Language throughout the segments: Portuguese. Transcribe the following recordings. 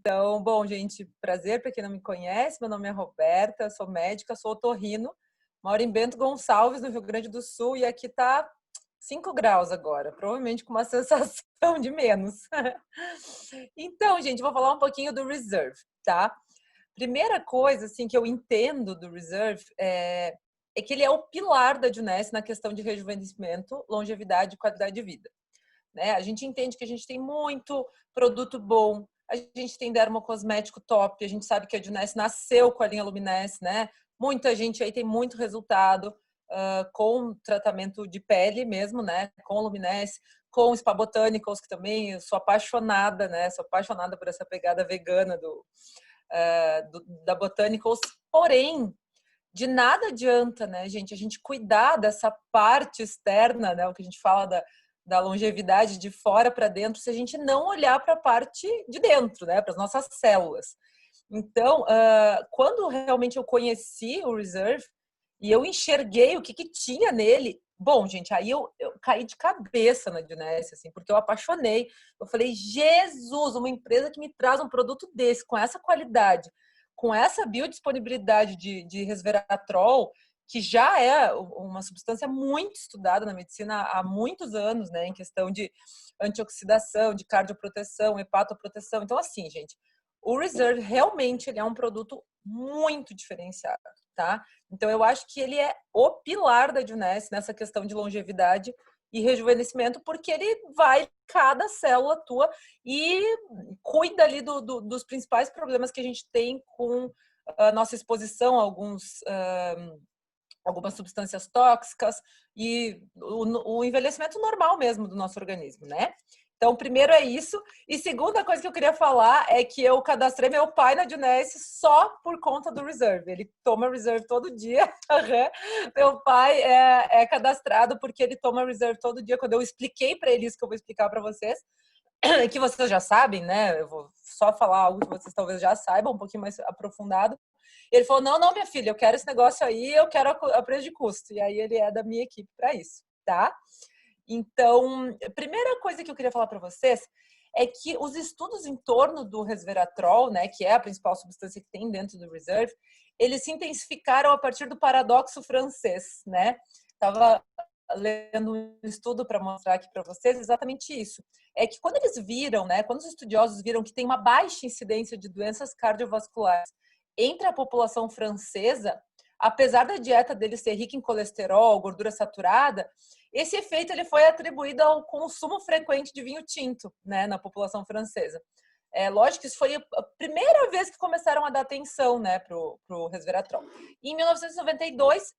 Então, bom, gente, prazer para quem não me conhece, meu nome é Roberta, sou médica, sou otorrino, moro em Bento Gonçalves, no Rio Grande do Sul, e aqui tá 5 graus agora, provavelmente com uma sensação de menos. Então, gente, vou falar um pouquinho do Reserve, tá? Primeira coisa, assim, que eu entendo do Reserve é que ele é o pilar da Junesse na questão de rejuvenescimento, longevidade e qualidade de vida. Né? A gente entende que a gente tem muito produto bom, a gente tem dermocosmético top, a gente sabe que a Junesse nasceu com a linha Luminesse, né? Muita gente aí tem muito resultado com tratamento de pele mesmo, né? Com Luminesse, com Spa Botanicals, que também eu sou apaixonada, né? Sou apaixonada por essa pegada vegana da Botanicals, porém, de nada adianta, né, gente, a gente cuidar dessa parte externa, né, o que a gente fala da longevidade de fora para dentro, se a gente não olhar para a parte de dentro, né, para as nossas células. Então, quando realmente eu conheci o Reserve e eu enxerguei o que tinha nele, bom, gente, aí eu caí de cabeça na Junesse, assim, porque eu apaixonei. Eu falei, Jesus, uma empresa que me traz um produto desse, com essa qualidade, com essa biodisponibilidade de resveratrol, que já é uma substância muito estudada na medicina há muitos anos, né, em questão de antioxidação, de cardioproteção, hepatoproteção. Então, assim, gente, o Reserve realmente ele é um produto muito diferenciado, tá? Então, eu acho que ele é o pilar da Junesse nessa questão de longevidade e rejuvenescimento, porque ele vai cada célula tua e cuida ali dos principais problemas que a gente tem com a nossa exposição a algumas substâncias tóxicas e o envelhecimento normal mesmo do nosso organismo, né? Então, primeiro é isso. E segunda coisa que eu queria falar é que eu cadastrei meu pai na Junesse só por conta do Reserve. Ele toma Reserve todo dia. Meu pai é cadastrado porque ele toma Reserve todo dia. Quando eu expliquei para ele isso que eu vou explicar para vocês, que vocês já sabem, né? Eu vou só falar algo que vocês talvez já saibam, um pouquinho mais aprofundado. Ele falou, não, minha filha, eu quero esse negócio aí, eu quero a preço de custo. E aí ele é da minha equipe para isso, tá? Então, a primeira coisa que eu queria falar para vocês é que os estudos em torno do resveratrol, né, que é a principal substância que tem dentro do Reserve, eles se intensificaram a partir do paradoxo francês, né? Estava lendo um estudo para mostrar aqui para vocês exatamente isso. É que quando eles viram, né, quando os estudiosos viram que tem uma baixa incidência de doenças cardiovasculares entre a população francesa, apesar da dieta deles ser rica em colesterol, gordura saturada, esse efeito ele foi atribuído ao consumo frequente de vinho tinto, né, na população francesa. É lógico que isso foi a primeira vez que começaram a dar atenção, né, pro resveratrol. E em 1992,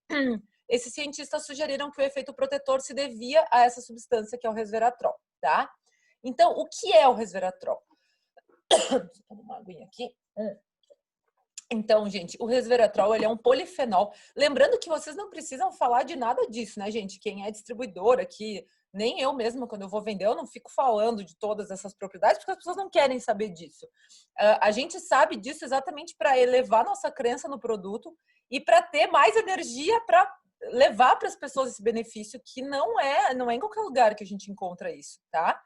esses cientistas sugeriram que o efeito protetor se devia a essa substância que é o resveratrol, tá? Então, o que é o resveratrol? Deixa eu tomar uma aguinha aqui. Então, gente, o resveratrol ele é um polifenol. Lembrando que vocês não precisam falar de nada disso, né, gente? Quem é distribuidor aqui, nem eu mesma, quando eu vou vender, eu não fico falando de todas essas propriedades, porque as pessoas não querem saber disso. A gente sabe disso exatamente para elevar nossa crença no produto e para ter mais energia para levar para as pessoas esse benefício, que não é em qualquer lugar que a gente encontra isso, tá?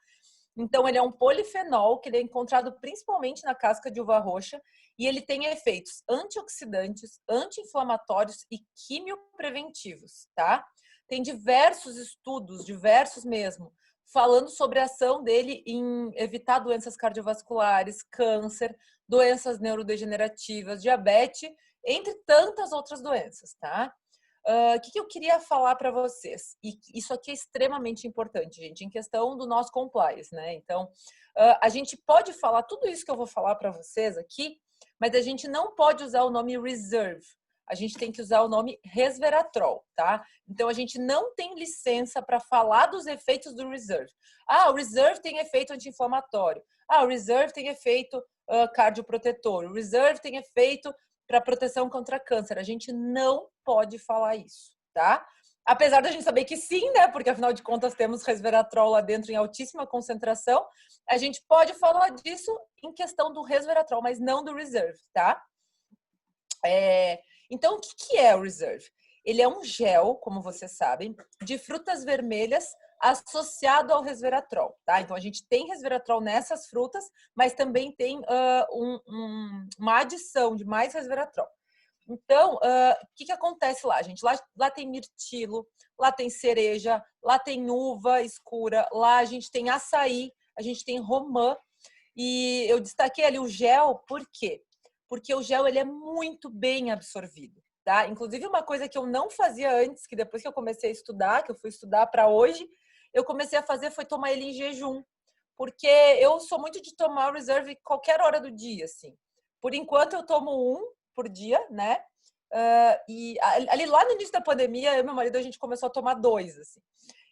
Então, ele é um polifenol que ele é encontrado principalmente na casca de uva roxa e ele tem efeitos antioxidantes, anti-inflamatórios e quimiopreventivos, tá? Tem diversos estudos, diversos mesmo, falando sobre a ação dele em evitar doenças cardiovasculares, câncer, doenças neurodegenerativas, diabetes, entre tantas outras doenças, tá? O que eu queria falar para vocês? E isso aqui é extremamente importante, gente, em questão do nosso compliance, né? Então, a gente pode falar tudo isso que eu vou falar para vocês aqui, mas a gente não pode usar o nome Reserve. A gente tem que usar o nome resveratrol, tá? Então, a gente não tem licença para falar dos efeitos do Reserve. Ah, o Reserve tem efeito anti-inflamatório. Ah, o Reserve tem efeito cardioprotetor. O Reserve tem efeito para proteção contra câncer. A gente não pode falar isso, tá? Apesar da gente saber que sim, né? Porque afinal de contas temos resveratrol lá dentro em altíssima concentração, a gente pode falar disso em questão do resveratrol, mas não do Reserve, tá? Então, o que é o Reserve? Ele é um gel, como vocês sabem, de frutas vermelhas associado ao resveratrol, tá? Então, a gente tem resveratrol nessas frutas, mas também tem uma adição de mais resveratrol. Então, o que acontece lá, gente? Lá tem mirtilo, lá tem cereja, lá tem uva escura, lá a gente tem açaí, a gente tem romã. E eu destaquei ali o gel, por quê? Porque o gel ele é muito bem absorvido, tá? Inclusive, uma coisa que eu não fazia antes, que depois que eu comecei a estudar, que eu fui estudar para hoje, eu comecei a fazer foi tomar ele em jejum. Porque eu sou muito de tomar o Reserve qualquer hora do dia, assim. Por enquanto, eu tomo um por dia, né? E ali lá no início da pandemia, eu e meu marido, a gente começou a tomar 2, assim.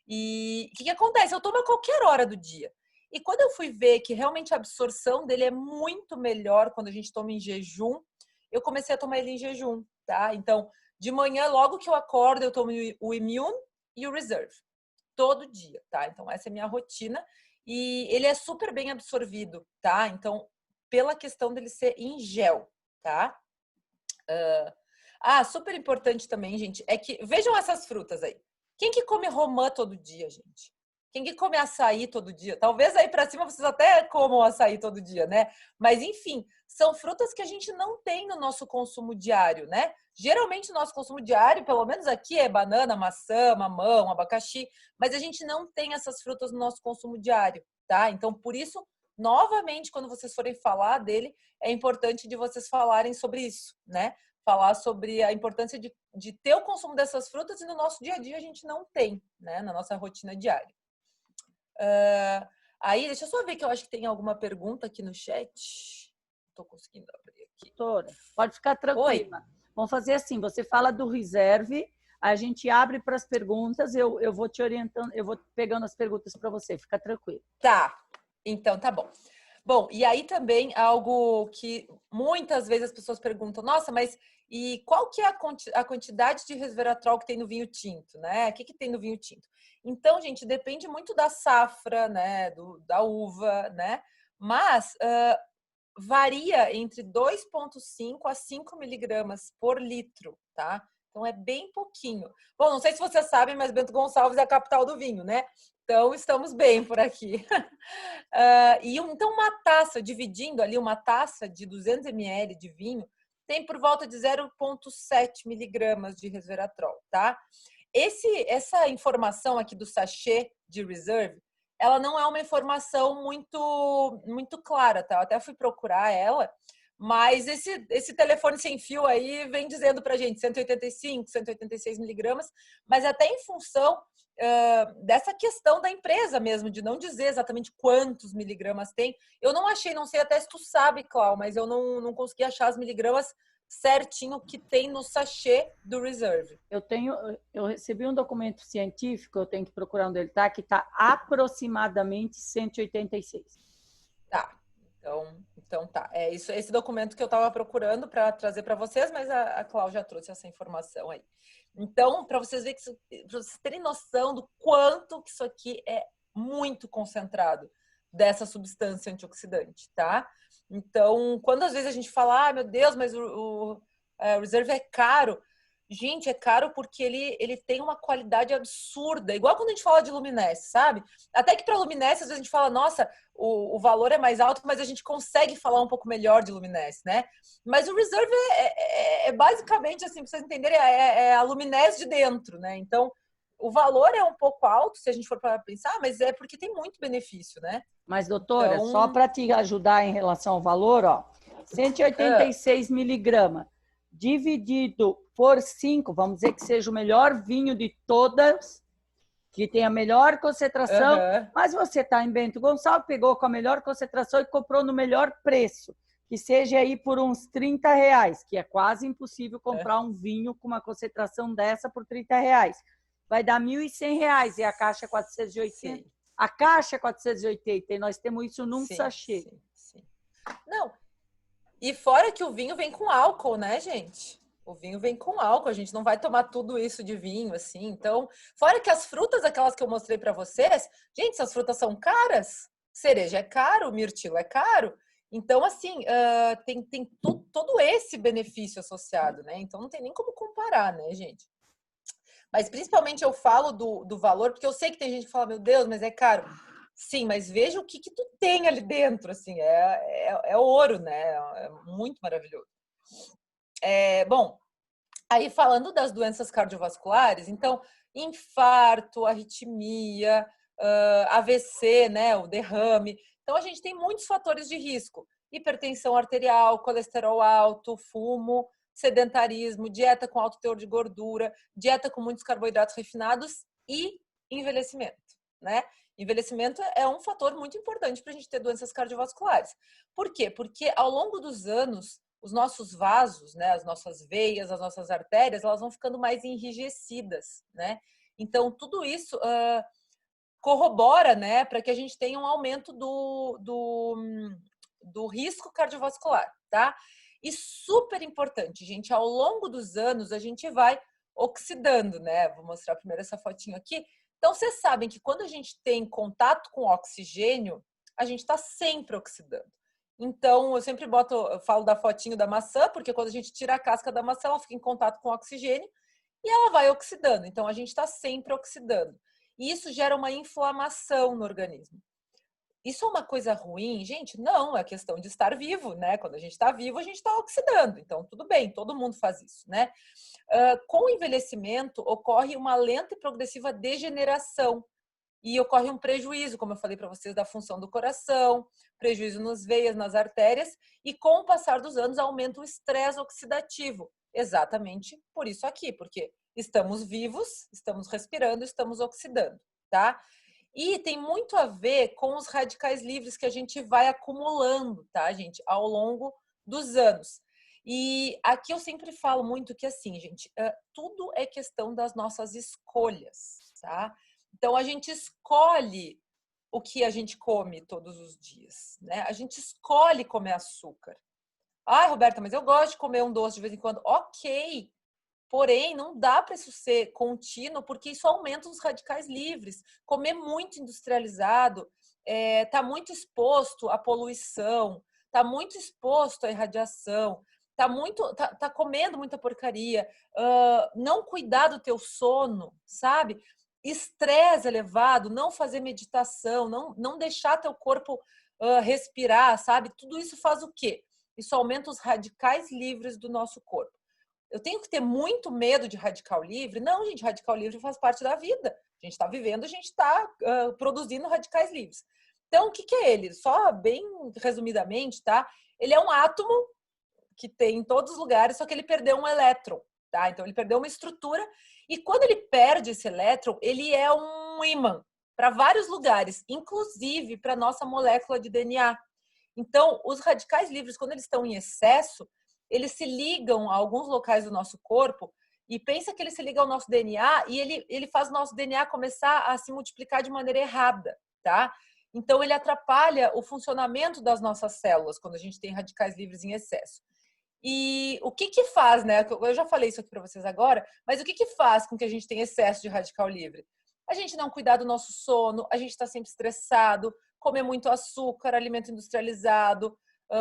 E o que acontece? Eu tomo a qualquer hora do dia. E quando eu fui ver que realmente a absorção dele é muito melhor quando a gente toma em jejum, eu comecei a tomar ele em jejum, tá? Então, de manhã, logo que eu acordo, eu tomo o Immune e o Reserve. Todo dia, tá? Então, essa é a minha rotina. E ele é super bem absorvido, tá? Então, pela questão dele ser em gel, tá? Super importante também, gente, é que vejam essas frutas aí. Quem que come romã todo dia, gente? Quem que come açaí todo dia? Talvez aí para cima vocês até comam açaí todo dia, né? Mas enfim, são frutas que a gente não tem no nosso consumo diário, né? Geralmente o nosso consumo diário, pelo menos aqui, é banana, maçã, mamão, abacaxi, mas a gente não tem essas frutas no nosso consumo diário, tá? Então, por isso, novamente, quando vocês forem falar dele, é importante de vocês falarem sobre isso, né? Falar sobre a importância de ter o consumo dessas frutas e no nosso dia a dia a gente não tem, né? Na nossa rotina diária. Aí, deixa eu só ver que eu acho que tem alguma pergunta aqui no chat. Estou conseguindo abrir aqui. Doutora, pode ficar tranquila. Oi. Vamos fazer assim, você fala do Reserve, a gente abre para as perguntas, eu vou te orientando, eu vou pegando as perguntas para você, fica tranquilo. Tá, então tá bom. Bom, e aí também algo que muitas vezes as pessoas perguntam, nossa, mas e qual que é a quantidade de resveratrol que tem no vinho tinto, né? O que tem no vinho tinto? Então, gente, depende muito da safra, né? Da uva, né? Mas varia entre 2,5 a 5 miligramas por litro, tá? Então é bem pouquinho. Bom, não sei se vocês sabem, mas Bento Gonçalves é a capital do vinho, né? Então estamos bem por aqui. Então uma taça, dividindo ali uma taça de 200 ml de vinho, tem por volta de 0,7 miligramas de resveratrol, tá? Essa informação aqui do sachê de Reserve, ela não é uma informação muito clara, tá? Eu até fui procurar ela, mas esse telefone sem fio aí vem dizendo pra gente 185, 186 miligramas, mas até em função dessa questão da empresa mesmo, de não dizer exatamente quantos miligramas tem. Eu não achei, não sei até se tu sabe, Clau, mas eu não consegui achar as miligramas certinho que tem no sachê do Reserve. Eu recebi um documento científico, eu tenho que procurar onde ele está, que está aproximadamente 186. Tá, então tá. É isso, esse documento que eu estava procurando para trazer para vocês, mas a Cláudia trouxe essa informação aí. Então, para vocês verem para vocês terem noção do quanto que isso aqui é muito concentrado dessa substância antioxidante, tá? Então, quando às vezes a gente fala, meu Deus, mas o Reserve é caro. Gente, é caro porque ele tem uma qualidade absurda. Igual quando a gente fala de Luminesse, sabe? Até que para Luminesse, às vezes a gente fala, nossa, o valor é mais alto, mas a gente consegue falar um pouco melhor de Luminesse, né? Mas o Reserve é basicamente, assim, para vocês entenderem, é a Luminesse de dentro, né? Então, o valor é um pouco alto, se a gente for para pensar, mas é porque tem muito benefício, né? Mas, doutora, então, só para te ajudar em relação ao valor, ó, 186 miligramas dividido por 5, vamos dizer que seja o melhor vinho de todas, que tem a melhor concentração, mas você está em Bento Gonçalves, pegou com a melhor concentração e comprou no melhor preço, que seja aí por uns R$30, que é quase impossível comprar um vinho com uma concentração dessa por R$30. Vai dar R$1.100 e a caixa é 480. Sim. A caixa é 480 e nós temos isso num sachê. Sim. Não, e fora que o vinho vem com álcool, né, gente? O vinho vem com álcool, a gente não vai tomar tudo isso de vinho, assim. Então, fora que as frutas, aquelas que eu mostrei para vocês, gente, essas frutas são caras. Cereja é caro, mirtilo é caro. Então, assim, tem todo esse benefício associado, né? Então, não tem nem como comparar, né, gente? Mas principalmente eu falo do valor, porque eu sei que tem gente que fala, meu Deus, mas é caro. Sim, mas veja o que tu tem ali dentro, assim, é ouro, né? É muito maravilhoso. Bom, aí falando das doenças cardiovasculares, então, infarto, arritmia, AVC, né, o derrame. Então, a gente tem muitos fatores de risco. Hipertensão arterial, colesterol alto, fumo, sedentarismo, dieta com alto teor de gordura, dieta com muitos carboidratos refinados e envelhecimento, né? Envelhecimento é um fator muito importante para a gente ter doenças cardiovasculares. Por quê? Porque ao longo dos anos, os nossos vasos, né, as nossas veias, as nossas artérias, elas vão ficando mais enrijecidas, né? Então, tudo isso corrobora, né, para que a gente tenha um aumento do risco cardiovascular, tá? E super importante, gente, ao longo dos anos a gente vai oxidando, né? Vou mostrar primeiro essa fotinho aqui. Então, vocês sabem que quando a gente tem contato com oxigênio, a gente está sempre oxidando. Então, eu sempre eu falo da fotinho da maçã, porque quando a gente tira a casca da maçã, ela fica em contato com o oxigênio e ela vai oxidando. Então, a gente está sempre oxidando. E isso gera uma inflamação no organismo. Isso é uma coisa ruim? Gente, não, é questão de estar vivo, né? Quando a gente está vivo, a gente está oxidando. Então, tudo bem, todo mundo faz isso, né? Com o envelhecimento, ocorre uma lenta e progressiva degeneração. E ocorre um prejuízo, como eu falei para vocês, da função do coração, prejuízo nas veias, nas artérias, e com o passar dos anos aumenta o estresse oxidativo. Exatamente por isso aqui, porque estamos vivos, estamos respirando, estamos oxidando, tá? E tem muito a ver com os radicais livres que a gente vai acumulando, tá, gente, ao longo dos anos. E aqui eu sempre falo muito que, assim, gente, tudo é questão das nossas escolhas, tá? Então, a gente escolhe o que a gente come todos os dias, né? A gente escolhe comer açúcar. Ah, Roberta, mas eu gosto de comer um doce de vez em quando. Ok, porém, não dá para isso ser contínuo, porque isso aumenta os radicais livres. Comer muito industrializado está muito exposto à poluição, está muito exposto à irradiação, tá comendo muita porcaria, não cuidar do teu sono, sabe? Estresse elevado, não fazer meditação, não deixar teu corpo respirar, sabe? Tudo isso faz o quê? Isso aumenta os radicais livres do nosso corpo. Eu tenho que ter muito medo de radical livre? Não, gente, radical livre faz parte da vida. A gente está vivendo, a gente está produzindo radicais livres. Então, o que é ele? Só bem resumidamente, tá? Ele é um átomo que tem em todos os lugares, só que ele perdeu um elétron, tá? Então, ele perdeu uma estrutura e quando ele perde esse elétron, ele é um ímã para vários lugares, inclusive para a nossa molécula de DNA. Então, os radicais livres, quando eles estão em excesso, eles se ligam a alguns locais do nosso corpo e pensa que ele se liga ao nosso DNA e ele faz o nosso DNA começar a se multiplicar de maneira errada, tá? Então, ele atrapalha o funcionamento das nossas células quando a gente tem radicais livres em excesso. E o que faz, né? Eu já falei isso aqui para vocês agora, mas o que faz com que a gente tenha excesso de radical livre? A gente não cuidar do nosso sono, a gente está sempre estressado, comer muito açúcar, alimento industrializado,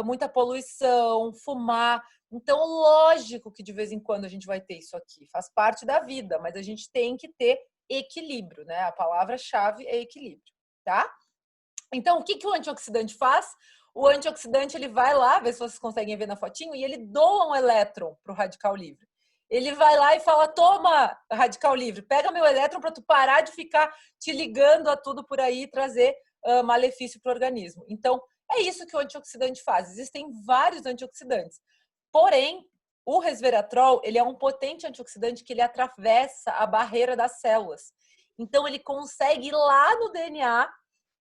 muita poluição, fumar. Então, lógico que de vez em quando a gente vai ter isso aqui, faz parte da vida, mas a gente tem que ter equilíbrio, né? A palavra-chave é equilíbrio, tá? Então, o que o antioxidante faz? O antioxidante ele vai lá, ver se vocês conseguem ver na fotinho, e ele doa um elétron para o radical livre. Ele vai lá e fala: toma, radical livre, pega meu elétron para tu parar de ficar te ligando a tudo por aí e trazer malefício para o organismo. Então, é isso que o antioxidante faz. Existem vários antioxidantes. Porém, o resveratrol, ele é um potente antioxidante que ele atravessa a barreira das células. Então, ele consegue ir lá no DNA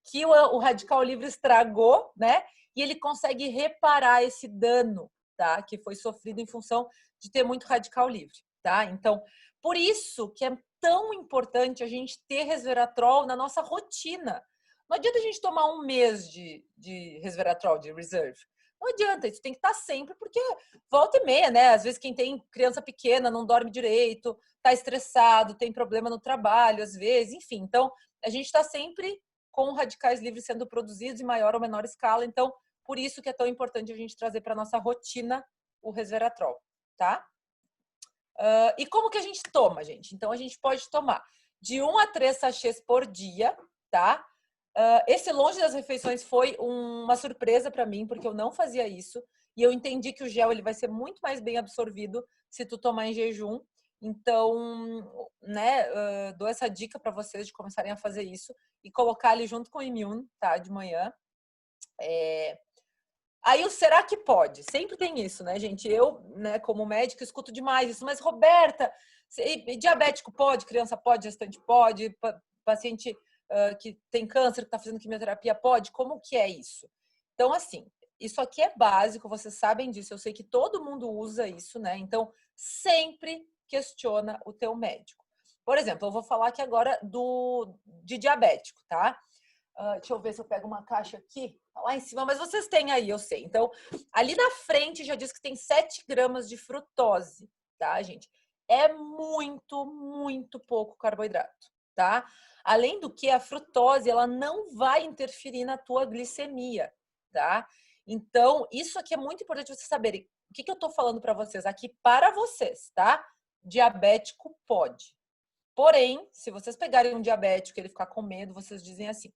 que o radical livre estragou, né? E ele consegue reparar esse dano, tá? Que foi sofrido em função de ter muito radical livre, tá? Então, por isso que é tão importante a gente ter resveratrol na nossa rotina. Não adianta a gente tomar um mês de resveratrol, de reserve. Não adianta, isso tem que estar sempre, porque volta e meia, né? Às vezes quem tem criança pequena não dorme direito, tá estressado, tem problema no trabalho, às vezes, enfim. Então, a gente está sempre com radicais livres sendo produzidos em maior ou menor escala. Então, por isso que é tão importante a gente trazer para a nossa rotina o resveratrol, tá? E como que a gente toma, gente? Então, a gente pode tomar de 1 a 3 sachês por dia, tá? Esse longe das refeições foi uma surpresa para mim, porque eu não fazia isso. E eu entendi que o gel ele vai ser muito mais bem absorvido se tu tomar em jejum. Então, né, dou essa dica para vocês de começarem a fazer isso e colocar ele junto com o Immune, tá? De manhã. Aí o será que pode? Sempre tem isso, né, gente? Eu, né, como médica, escuto demais isso. Mas, Roberta, diabético pode? Criança pode? Gestante pode? Paciente que tem câncer, que está fazendo quimioterapia pode? Como que é isso? Então, assim, isso aqui é básico, vocês sabem disso. Eu sei que todo mundo usa isso, né? Então, sempre questiona o teu médico. Por exemplo, eu vou falar aqui agora de diabético, tá? Deixa eu ver se eu pego uma caixa aqui, tá lá em cima, mas vocês têm aí, eu sei. Então, ali na frente já diz que tem 7 gramas de frutose, tá, gente? É muito, muito pouco carboidrato, tá? Além do que, a frutose, ela não vai interferir na tua glicemia, tá? Então, isso aqui é muito importante vocês saberem. O que eu tô falando para vocês aqui para vocês, tá? Diabético pode. Porém, se vocês pegarem um diabético e ele ficar com medo, vocês dizem assim: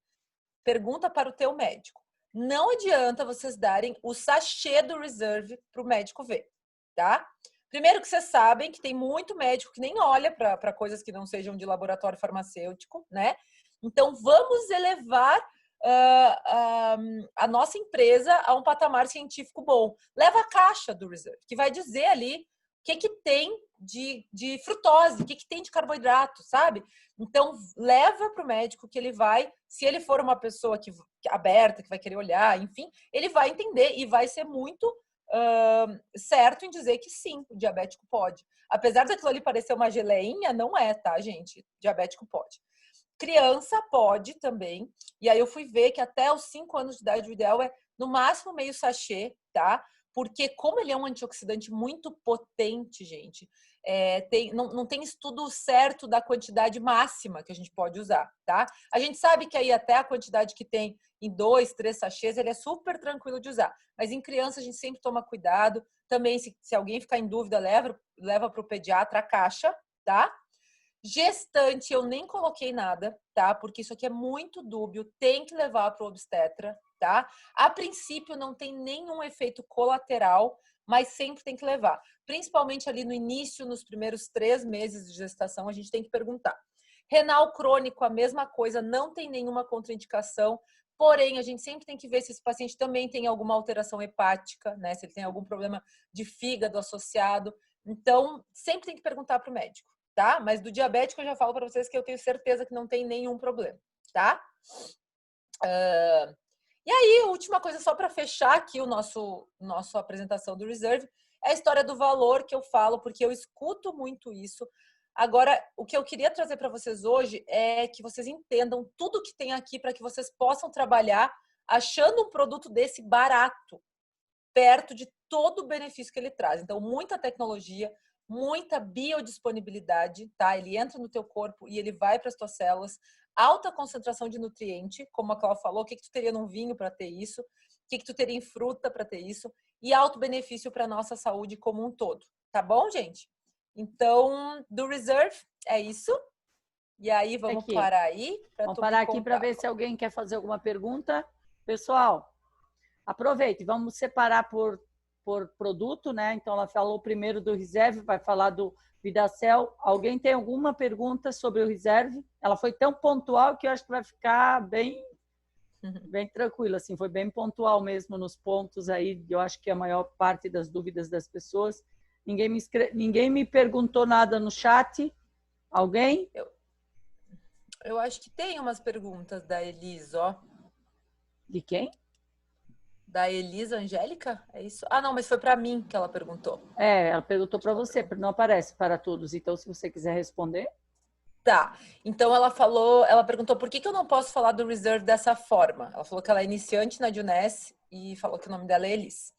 pergunta para o teu médico. Não adianta vocês darem o sachê do Reserve para o médico ver, tá? Primeiro que vocês sabem que tem muito médico que nem olha para coisas que não sejam de laboratório farmacêutico, né? Então, vamos elevar a nossa empresa a um patamar científico bom. Leva a caixa do Reserve, que vai dizer ali o que tem de frutose, o que tem de carboidrato, sabe? Então, leva para o médico que ele vai, se ele for uma pessoa aberta, que vai querer olhar, enfim, ele vai entender e vai ser muito certo em dizer que sim, o diabético pode. Apesar daquilo ali parecer uma geleinha, não é, tá, gente? Diabético pode. Criança pode também. E aí eu fui ver que até os 5 anos de idade o ideal é no máximo meio sachê, tá? Porque como ele é um antioxidante muito potente, gente, não tem estudo certo da quantidade máxima que a gente pode usar, tá? A gente sabe que aí até a quantidade que tem em 2, 3 sachês, ele é super tranquilo de usar. Mas em criança a gente sempre toma cuidado. Também, se alguém ficar em dúvida, leva para o pediatra a caixa, tá? Gestante, eu nem coloquei nada, tá? Porque isso aqui é muito dúbio, tem que levar para o obstetra, tá? A princípio não tem nenhum efeito colateral, mas sempre tem que levar. Principalmente ali no início, nos primeiros 3 meses de gestação, a gente tem que perguntar. Renal crônico, a mesma coisa, não tem nenhuma contraindicação, porém, a gente sempre tem que ver se esse paciente também tem alguma alteração hepática, né? Se ele tem algum problema de fígado associado. Então, sempre tem que perguntar para o médico. Tá? Mas do diabético eu já falo para vocês que eu tenho certeza que não tem nenhum problema, tá? E aí, a última coisa, só para fechar aqui o nossa apresentação do Reserve, é a história do valor que eu falo, porque eu escuto muito isso. Agora, o que eu queria trazer para vocês hoje é que vocês entendam tudo que tem aqui para que vocês possam trabalhar achando um produto desse barato, perto de todo o benefício que ele traz. Então, muita tecnologia, muita biodisponibilidade, tá? Ele entra no teu corpo e ele vai para as tuas células. Alta concentração de nutriente, como a Cláudia falou, o que tu teria num vinho para ter isso? O que tu teria em fruta para ter isso? E alto benefício para a nossa saúde como um todo. Tá bom, gente? Então, do Reserve, é isso. E aí, vamos parar aí. Vamos parar aqui para ver se alguém quer fazer alguma pergunta. Pessoal, aproveite, vamos separar por produto, né? Então, ela falou primeiro do Reserve, vai falar do Vidacel. Alguém tem alguma pergunta sobre o Reserve? Ela foi tão pontual que eu acho que vai ficar bem tranquila, assim, foi bem pontual mesmo nos pontos aí. Eu acho que a maior parte das dúvidas das pessoas. Ninguém me perguntou nada no chat. Alguém? Eu acho que tem umas perguntas da Elis, ó. De quem? Da Elisa Angélica? É isso? Ah, não, mas foi para mim que ela perguntou. Ela perguntou para você, não aparece para todos. Então, se você quiser responder. Tá. Então, ela perguntou por que eu não posso falar do Reserve dessa forma. Ela falou que ela é iniciante na Juness e falou que o nome dela é Elis.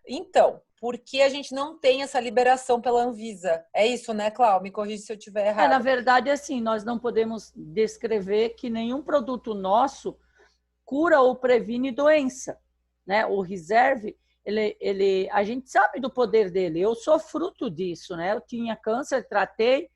Então, porque a gente não tem essa liberação pela Anvisa. É isso, né, Cláudia? Me corrija se eu estiver errado. Na verdade, assim, nós não podemos descrever que nenhum produto nosso cura ou previne doença, né? O Reserve, a gente sabe do poder dele. Eu sou fruto disso, né? Eu tinha câncer, tratei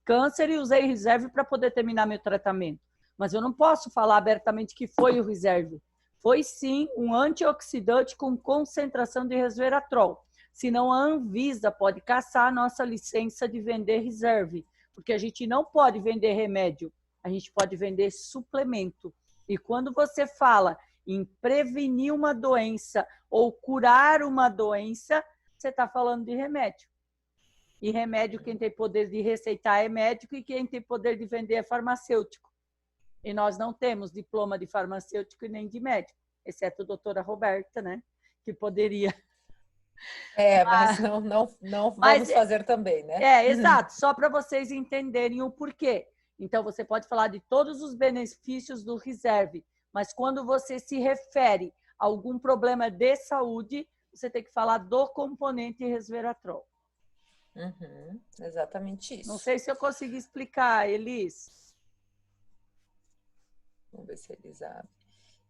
câncer e usei reserve para poder terminar meu tratamento. Mas eu não posso falar abertamente que foi o reserve. Foi sim um antioxidante com concentração de resveratrol. Senão a Anvisa pode caçar a nossa licença de vender reserve, porque a gente não pode vender remédio, a gente pode vender suplemento. E quando você fala em prevenir uma doença ou curar uma doença, você está falando de remédio. E remédio, quem tem poder de receitar é médico e quem tem poder de vender é farmacêutico. E nós não temos diploma de farmacêutico e nem de médico, exceto a doutora Roberta, né? Que poderia. Mas não vamos fazer também, né? Exato, só para vocês entenderem o porquê. Então, você pode falar de todos os benefícios do reserve, mas quando você se refere a algum problema de saúde, você tem que falar do componente resveratrol. Exatamente isso. Não sei se eu consegui explicar, Elis. Vamos ver se eles abrem.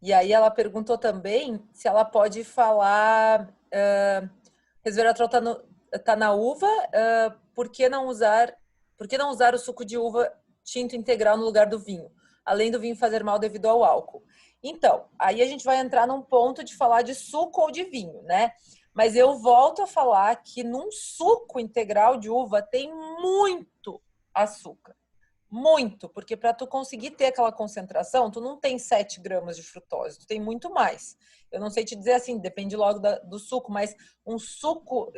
E aí ela perguntou também se ela pode falar resveratrol tá na uva, por que não usar o suco de uva tinto integral no lugar do vinho? Além do vinho fazer mal devido ao álcool. Então, aí a gente vai entrar num ponto de falar de suco ou de vinho, né? Mas eu volto a falar que num suco integral de uva tem muito açúcar. Muito, porque para tu conseguir ter aquela concentração, tu não tem 7 gramas de frutose, tu tem muito mais. Eu não sei te dizer assim, depende logo do suco, mas um suco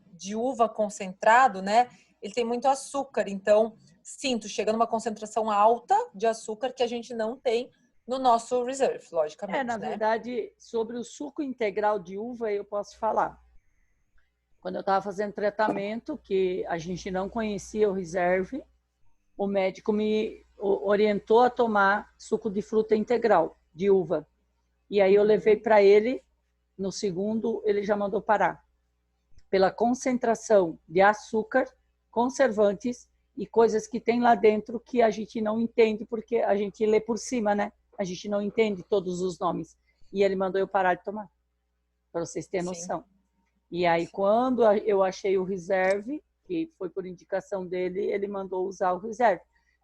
de uva concentrado, né? Ele tem muito açúcar, então, sim, tu chega numa concentração alta de açúcar que a gente não tem no nosso reserve, logicamente, na né? verdade, sobre o suco integral de uva, eu posso falar. Quando eu estava fazendo tratamento, que a gente não conhecia o reserve, o médico me orientou a tomar suco de fruta integral, de uva. E aí eu levei para ele, no segundo, ele já mandou parar. Pela concentração de açúcar, conservantes e coisas que tem lá dentro que a gente não entende, porque a gente lê por cima, né? A gente não entende todos os nomes. E ele mandou eu parar de tomar, para vocês terem noção. Sim. E aí, quando eu achei o reserve, que foi por indicação dele, ele mandou usar o reserve.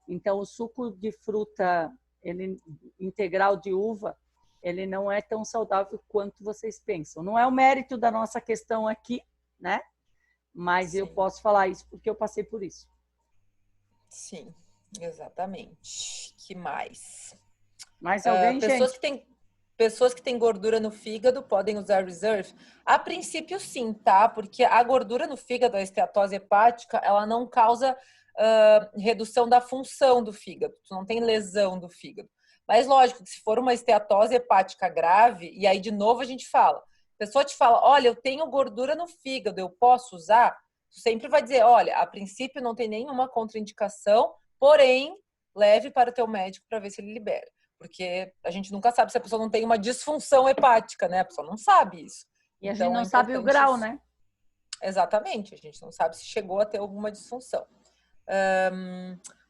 Então, o suco de fruta integral de uva, ele não é tão saudável quanto vocês pensam. Não é o mérito da nossa questão aqui, né? Mas Sim. Eu posso falar isso porque eu passei por isso. Sim, exatamente. Que mais? Mais alguém, gente? Pessoas que têm gordura no fígado podem usar reserve? A princípio, sim, tá? Porque a gordura no fígado, a esteatose hepática, ela não causa redução da função do fígado. Tu não tem lesão do fígado. Mas, lógico, que se for uma esteatose hepática grave, e aí, de novo, a gente fala. A pessoa te fala, olha, eu tenho gordura no fígado, eu posso usar? Tu sempre vai dizer, olha, a princípio não tem nenhuma contraindicação, porém, leve para o teu médico para ver se ele libera. Porque a gente nunca sabe se a pessoa não tem uma disfunção hepática, né? A pessoa não sabe isso. E a gente não sabe o grau, né? Exatamente. A gente não sabe se chegou a ter alguma disfunção.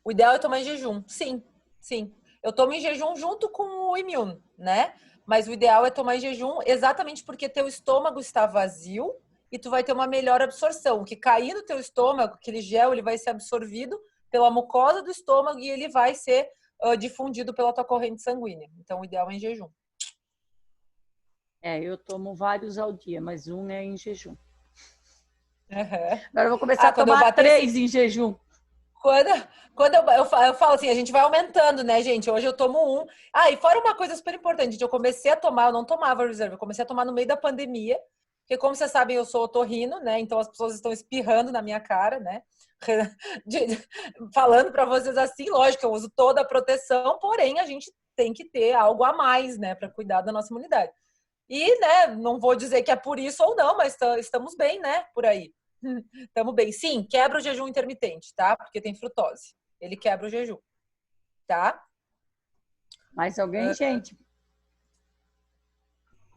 O ideal é tomar em jejum. Sim, sim. Eu tomo em jejum junto com o Immune, né? Mas o ideal é tomar em jejum exatamente porque teu estômago está vazio e tu vai ter uma melhor absorção. O que cair no teu estômago, aquele gel, ele vai ser absorvido pela mucosa do estômago e ele vai ser difundido pela tua corrente sanguínea. Então, o ideal é em jejum. Eu tomo vários ao dia, mas um é em jejum. Uhum. Agora eu vou começar a tomar 3 em jejum. Quando eu falo assim, a gente vai aumentando, né, gente? Hoje eu tomo 1. E fora uma coisa super importante, gente, eu comecei a tomar, eu não tomava reserva, eu comecei a tomar no meio da pandemia, porque como vocês sabem, eu sou otorrino, né? Então as pessoas estão espirrando na minha cara, né? Falando para vocês assim, lógico, eu uso toda a proteção, porém a gente tem que ter algo a mais, né, para cuidar da nossa imunidade. E, né, não vou dizer que é por isso ou não, mas estamos bem, né, por aí. Estamos bem. Sim, quebra o jejum intermitente, tá? Porque tem frutose. Ele quebra o jejum, tá? Mais alguém, gente?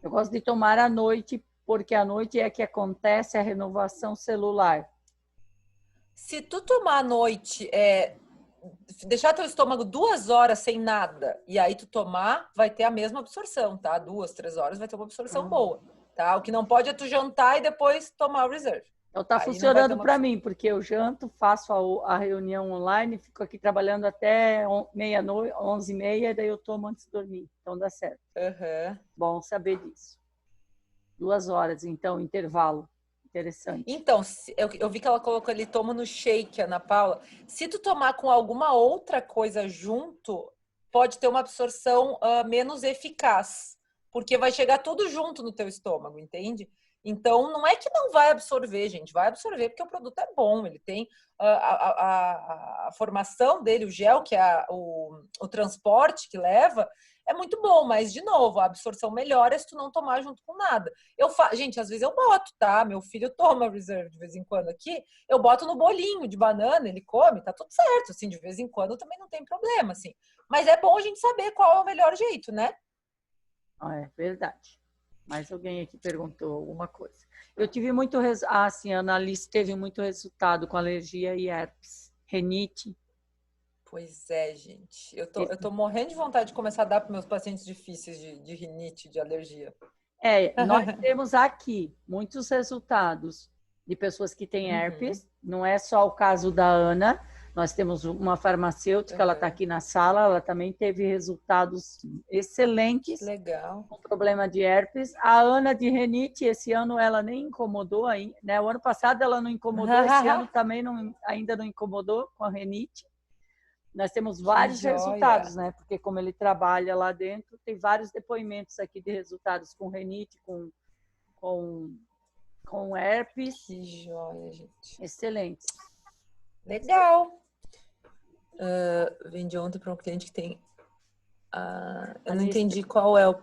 Eu gosto de tomar à noite, porque à noite é que acontece a renovação celular. Se tu tomar à noite, deixar teu estômago 2 horas sem nada, e aí tu tomar, vai ter a mesma absorção, tá? 2, 3 horas vai ter uma absorção boa, tá? O que não pode é tu jantar e depois tomar o reserve. Então tá funcionando para mim, porque eu janto, faço a reunião online, fico aqui trabalhando até meia-noite, 11h30, daí eu tomo antes de dormir. Então dá certo. Bom saber disso. 2 horas, então, intervalo. Interessante. Então, eu vi que ela colocou ali, toma no shake, Ana Paula. Se tu tomar com alguma outra coisa junto, pode ter uma absorção menos eficaz, porque vai chegar tudo junto no teu estômago, entende? Então, não é que não vai absorver, gente. Vai absorver porque o produto é bom. Ele tem a formação dele, o gel, que é o transporte que leva, é muito bom. Mas, de novo, a absorção melhora se tu não tomar junto com nada. Gente, às vezes eu boto, tá? Meu filho toma reserve de vez em quando aqui. Eu boto no bolinho de banana, ele come, tá tudo certo. Assim, de vez em quando também não tem problema, assim. Mas é bom a gente saber qual é o melhor jeito, né? É verdade. Mais alguém aqui perguntou alguma coisa. Eu tive muito sim, a Annalise teve muito resultado com alergia e herpes, renite. Pois é, gente. Eu tô morrendo de vontade de começar a dar para meus pacientes difíceis de rinite, de alergia. Nós temos aqui muitos resultados de pessoas que têm herpes. Não é só o caso da Ana. Nós temos uma farmacêutica, ela está aqui na sala, ela também teve resultados excelentes. Legal. Com problema de herpes. A Ana de renite, esse ano ela nem incomodou ainda, né? O ano passado ela não incomodou, esse ano também ainda não incomodou com a renite. Nós temos vários resultados, né? Porque como ele trabalha lá dentro, tem vários depoimentos aqui de resultados com renite, com herpes. Que joia, gente. Excelente. Legal. Vendi ontem para um cliente que tem... eu não entendi qual é o...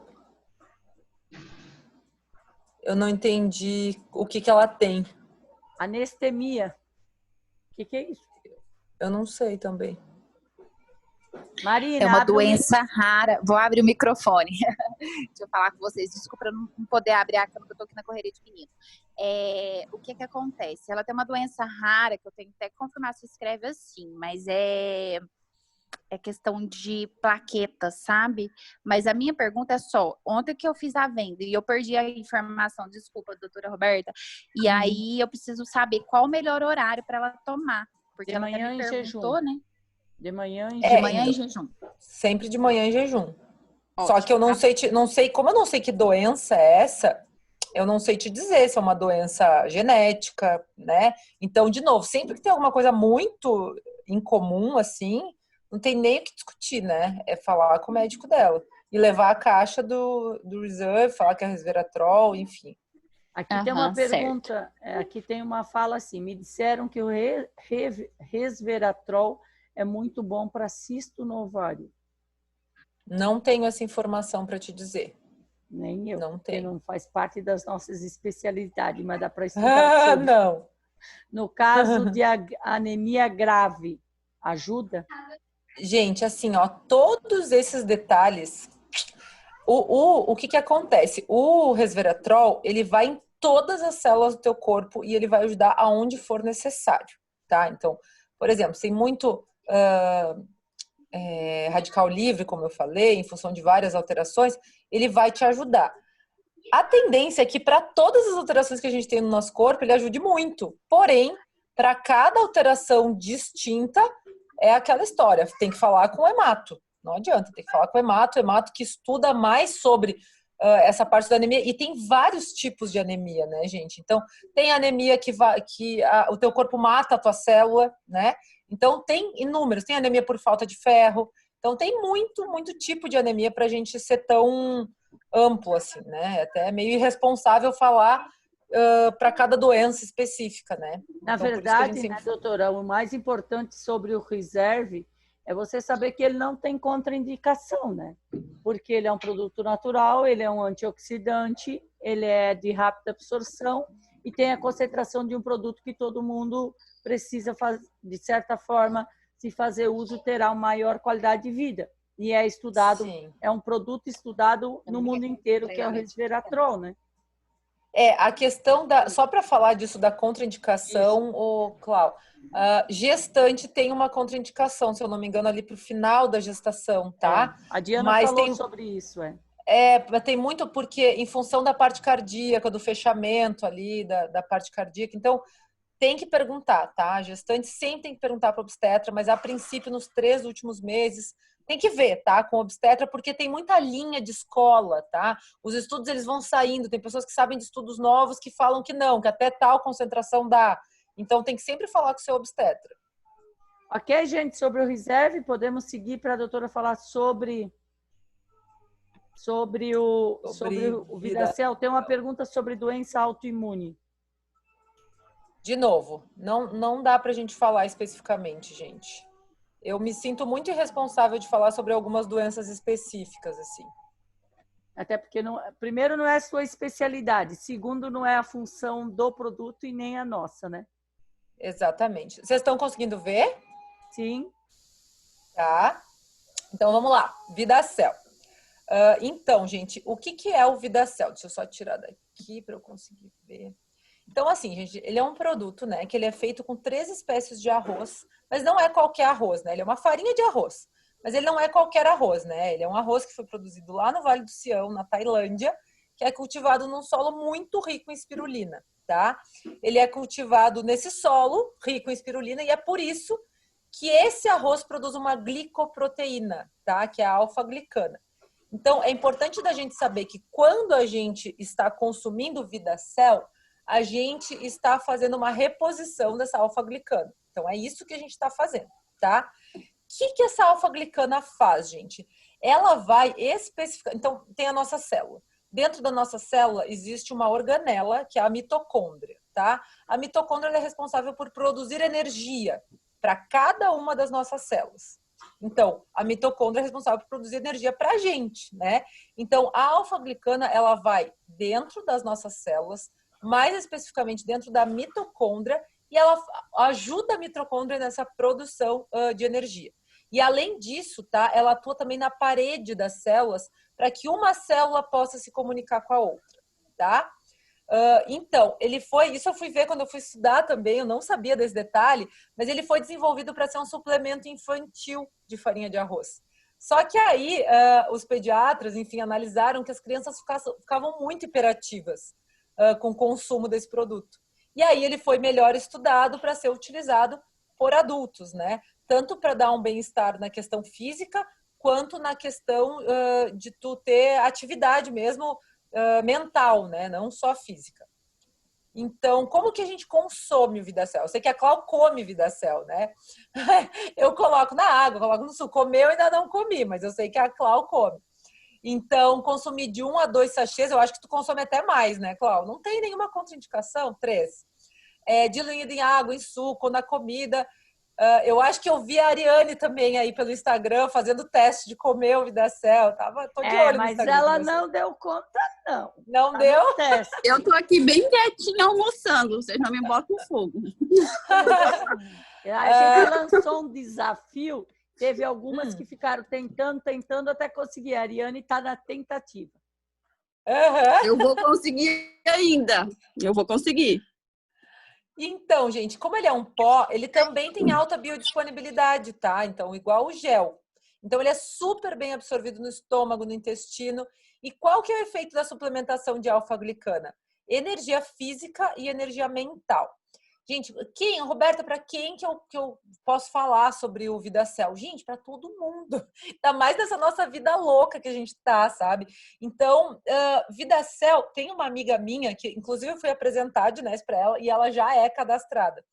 Eu não entendi o que ela tem. Anestemia. O que é isso? Eu não sei também. Marina, é uma doença rara. Vou abrir o microfone. Deixa eu falar com vocês. Desculpa eu não poder abrir a câmera, porque eu tô aqui na correria de menino. O que acontece? Ela tem uma doença rara, que eu tenho até que confirmar se escreve assim, mas é questão de plaquetas, sabe? Mas a minha pergunta é só, ontem que eu fiz a venda e eu perdi a informação, desculpa, doutora Roberta, e aí eu preciso saber qual o melhor horário para ela tomar, porque ela até me perguntou, né? De manhã em jejum. Sempre de manhã em jejum. Ótimo. Só que eu não sei, como eu não sei que doença é essa, eu não sei te dizer se é uma doença genética, né? Então, de novo, sempre que tem alguma coisa muito incomum, assim, não tem nem o que discutir, né? É falar com o médico dela. E levar a caixa do reserve, falar que é resveratrol, enfim. Aqui tem uma pergunta, aqui tem uma fala assim, me disseram que o resveratrol é muito bom para cisto no ovário. Não tenho essa informação para te dizer. Nem eu. Não tenho. Não faz parte das nossas especialidades, mas dá para estudar sobre. Não. No caso de anemia grave, ajuda? Gente, assim, ó, todos esses detalhes, o que acontece? O resveratrol, ele vai em todas as células do teu corpo e ele vai ajudar aonde for necessário, tá? Então, por exemplo, tem muito radical livre, como eu falei, em função de várias alterações, ele vai te ajudar. A tendência é que para todas as alterações que a gente tem no nosso corpo, ele ajude muito. Porém, para cada alteração distinta, é aquela história. Tem que falar com o hemato. Não adianta, tem que falar com o hemato que estuda mais sobre essa parte da anemia. E tem vários tipos de anemia, né, gente? Então, tem anemia que o teu corpo mata a tua célula, né? Então, tem inúmeros. Tem anemia por falta de ferro. Então, tem muito, muito tipo de anemia para a gente ser tão amplo, assim, né? Até é meio irresponsável falar para cada doença específica, né? Na verdade, né, doutora, o mais importante sobre o reserve é você saber que ele não tem contraindicação, né? Porque ele é um produto natural, ele é um antioxidante, ele é de rápida absorção e tem a concentração de um produto que todo mundo precisa, de certa forma, se fazer uso, terá uma maior qualidade de vida. E é estudado, é um produto estudado no mundo inteiro, que é o resveratrol, né? A questão só para falar disso da contraindicação, Clau, gestante tem uma contraindicação, se eu não me engano, ali para o final da gestação, tá? A Diana falou sobre isso, Tem muito porque em função da parte cardíaca, do fechamento ali, da parte cardíaca. Então, tem que perguntar, tá? A gestante sempre tem que perguntar para o obstetra, mas a princípio, nos 3 últimos meses, tem que ver, tá? Com o obstetra, porque tem muita linha de escola, tá? Os estudos, eles vão saindo. Tem pessoas que sabem de estudos novos que falam que não, que até tal concentração dá. Então, tem que sempre falar com o seu obstetra. Ok, gente, sobre o reserve, podemos seguir para a doutora falar sobre o Vidacel. Tem uma pergunta sobre doença autoimune. De novo, não dá para a gente falar especificamente, gente. Eu me sinto muito irresponsável de falar sobre algumas doenças específicas, assim. Até porque, primeiro, não é a sua especialidade. Segundo, não é a função do produto e nem a nossa, né? Exatamente. Vocês estão conseguindo ver? Sim. Tá. Então, vamos lá. Vidacel. Então, gente, o que é o Vidacel? Deixa eu só tirar daqui para eu conseguir ver. Então, assim, gente, ele é um produto, né, que ele é feito com 3 espécies de arroz, mas não é qualquer arroz, né? Ele é uma farinha de arroz, mas ele não é qualquer arroz, né? Ele é um arroz que foi produzido lá no Vale do Sião, na Tailândia, que é cultivado num solo muito rico em espirulina, tá? Ele é cultivado nesse solo rico em espirulina e é por isso que esse arroz produz uma glicoproteína, tá? Que é a alfa-glicana. Então, é importante da gente saber que quando a gente está consumindo Vidacel, a gente está fazendo uma reposição dessa alfa-glicana. Então, é isso que a gente está fazendo, tá? O que essa alfa-glicana faz, gente? Ela vai especificar... Então, tem a nossa célula. Dentro da nossa célula existe uma organela, que é a mitocôndria, tá? A mitocôndria é responsável por produzir energia para cada uma das nossas células. Então, a mitocôndria é responsável por produzir energia para a gente, né? Então, a alfa-glicana, ela vai dentro das nossas células, mais especificamente dentro da mitocôndria, e ela ajuda a mitocôndria nessa produção de energia. E além disso, tá, ela atua também na parede das células para que uma célula possa se comunicar com a outra, tá? Então, isso eu fui ver quando eu fui estudar também, eu não sabia desse detalhe, mas ele foi desenvolvido para ser um suplemento infantil de farinha de arroz. Só que aí, os pediatras, enfim, analisaram que as crianças ficavam muito hiperativas com o consumo desse produto. E aí ele foi melhor estudado para ser utilizado por adultos, né? Tanto para dar um bem-estar na questão física, quanto na questão de tu ter atividade mesmo mental, né? Não só física. Então, como que a gente consome o Vidacel? Eu sei que a Clau come Vidacel, né? Eu coloco na água, coloco no suco. Comer eu ainda não comi, mas eu sei que a Clau come. Então, consumir de 1 a 2 sachês, eu acho que tu consome até mais, né, Clau? Não tem nenhuma contraindicação? 3. Diluído em água, em suco, na comida. Eu acho que eu vi a Ariane também aí pelo Instagram fazendo teste de comer o Vidacel. Tô de olho no mas Instagram. Ela não deu conta, não. Não deu? Eu tô aqui bem quietinha almoçando, vocês não me botam fogo. A gente lançou um desafio. Teve algumas que ficaram tentando até conseguir. A Ariane está na tentativa. Eu vou conseguir ainda. Eu vou conseguir. Então, gente, como ele é um pó, ele também tem alta biodisponibilidade, tá? Então, igual o gel. Então, ele é super bem absorvido no estômago, no intestino. E qual que é o efeito da suplementação de alfa-glicana? Energia física e energia mental. Gente, Roberta, para quem que eu posso falar sobre o Vidacel? Gente, para todo mundo. Ainda mais nessa nossa vida louca que a gente tá, sabe? Então, Vidacel, tem uma amiga minha que, inclusive, eu fui apresentar a Dinés para ela e ela já é cadastrada.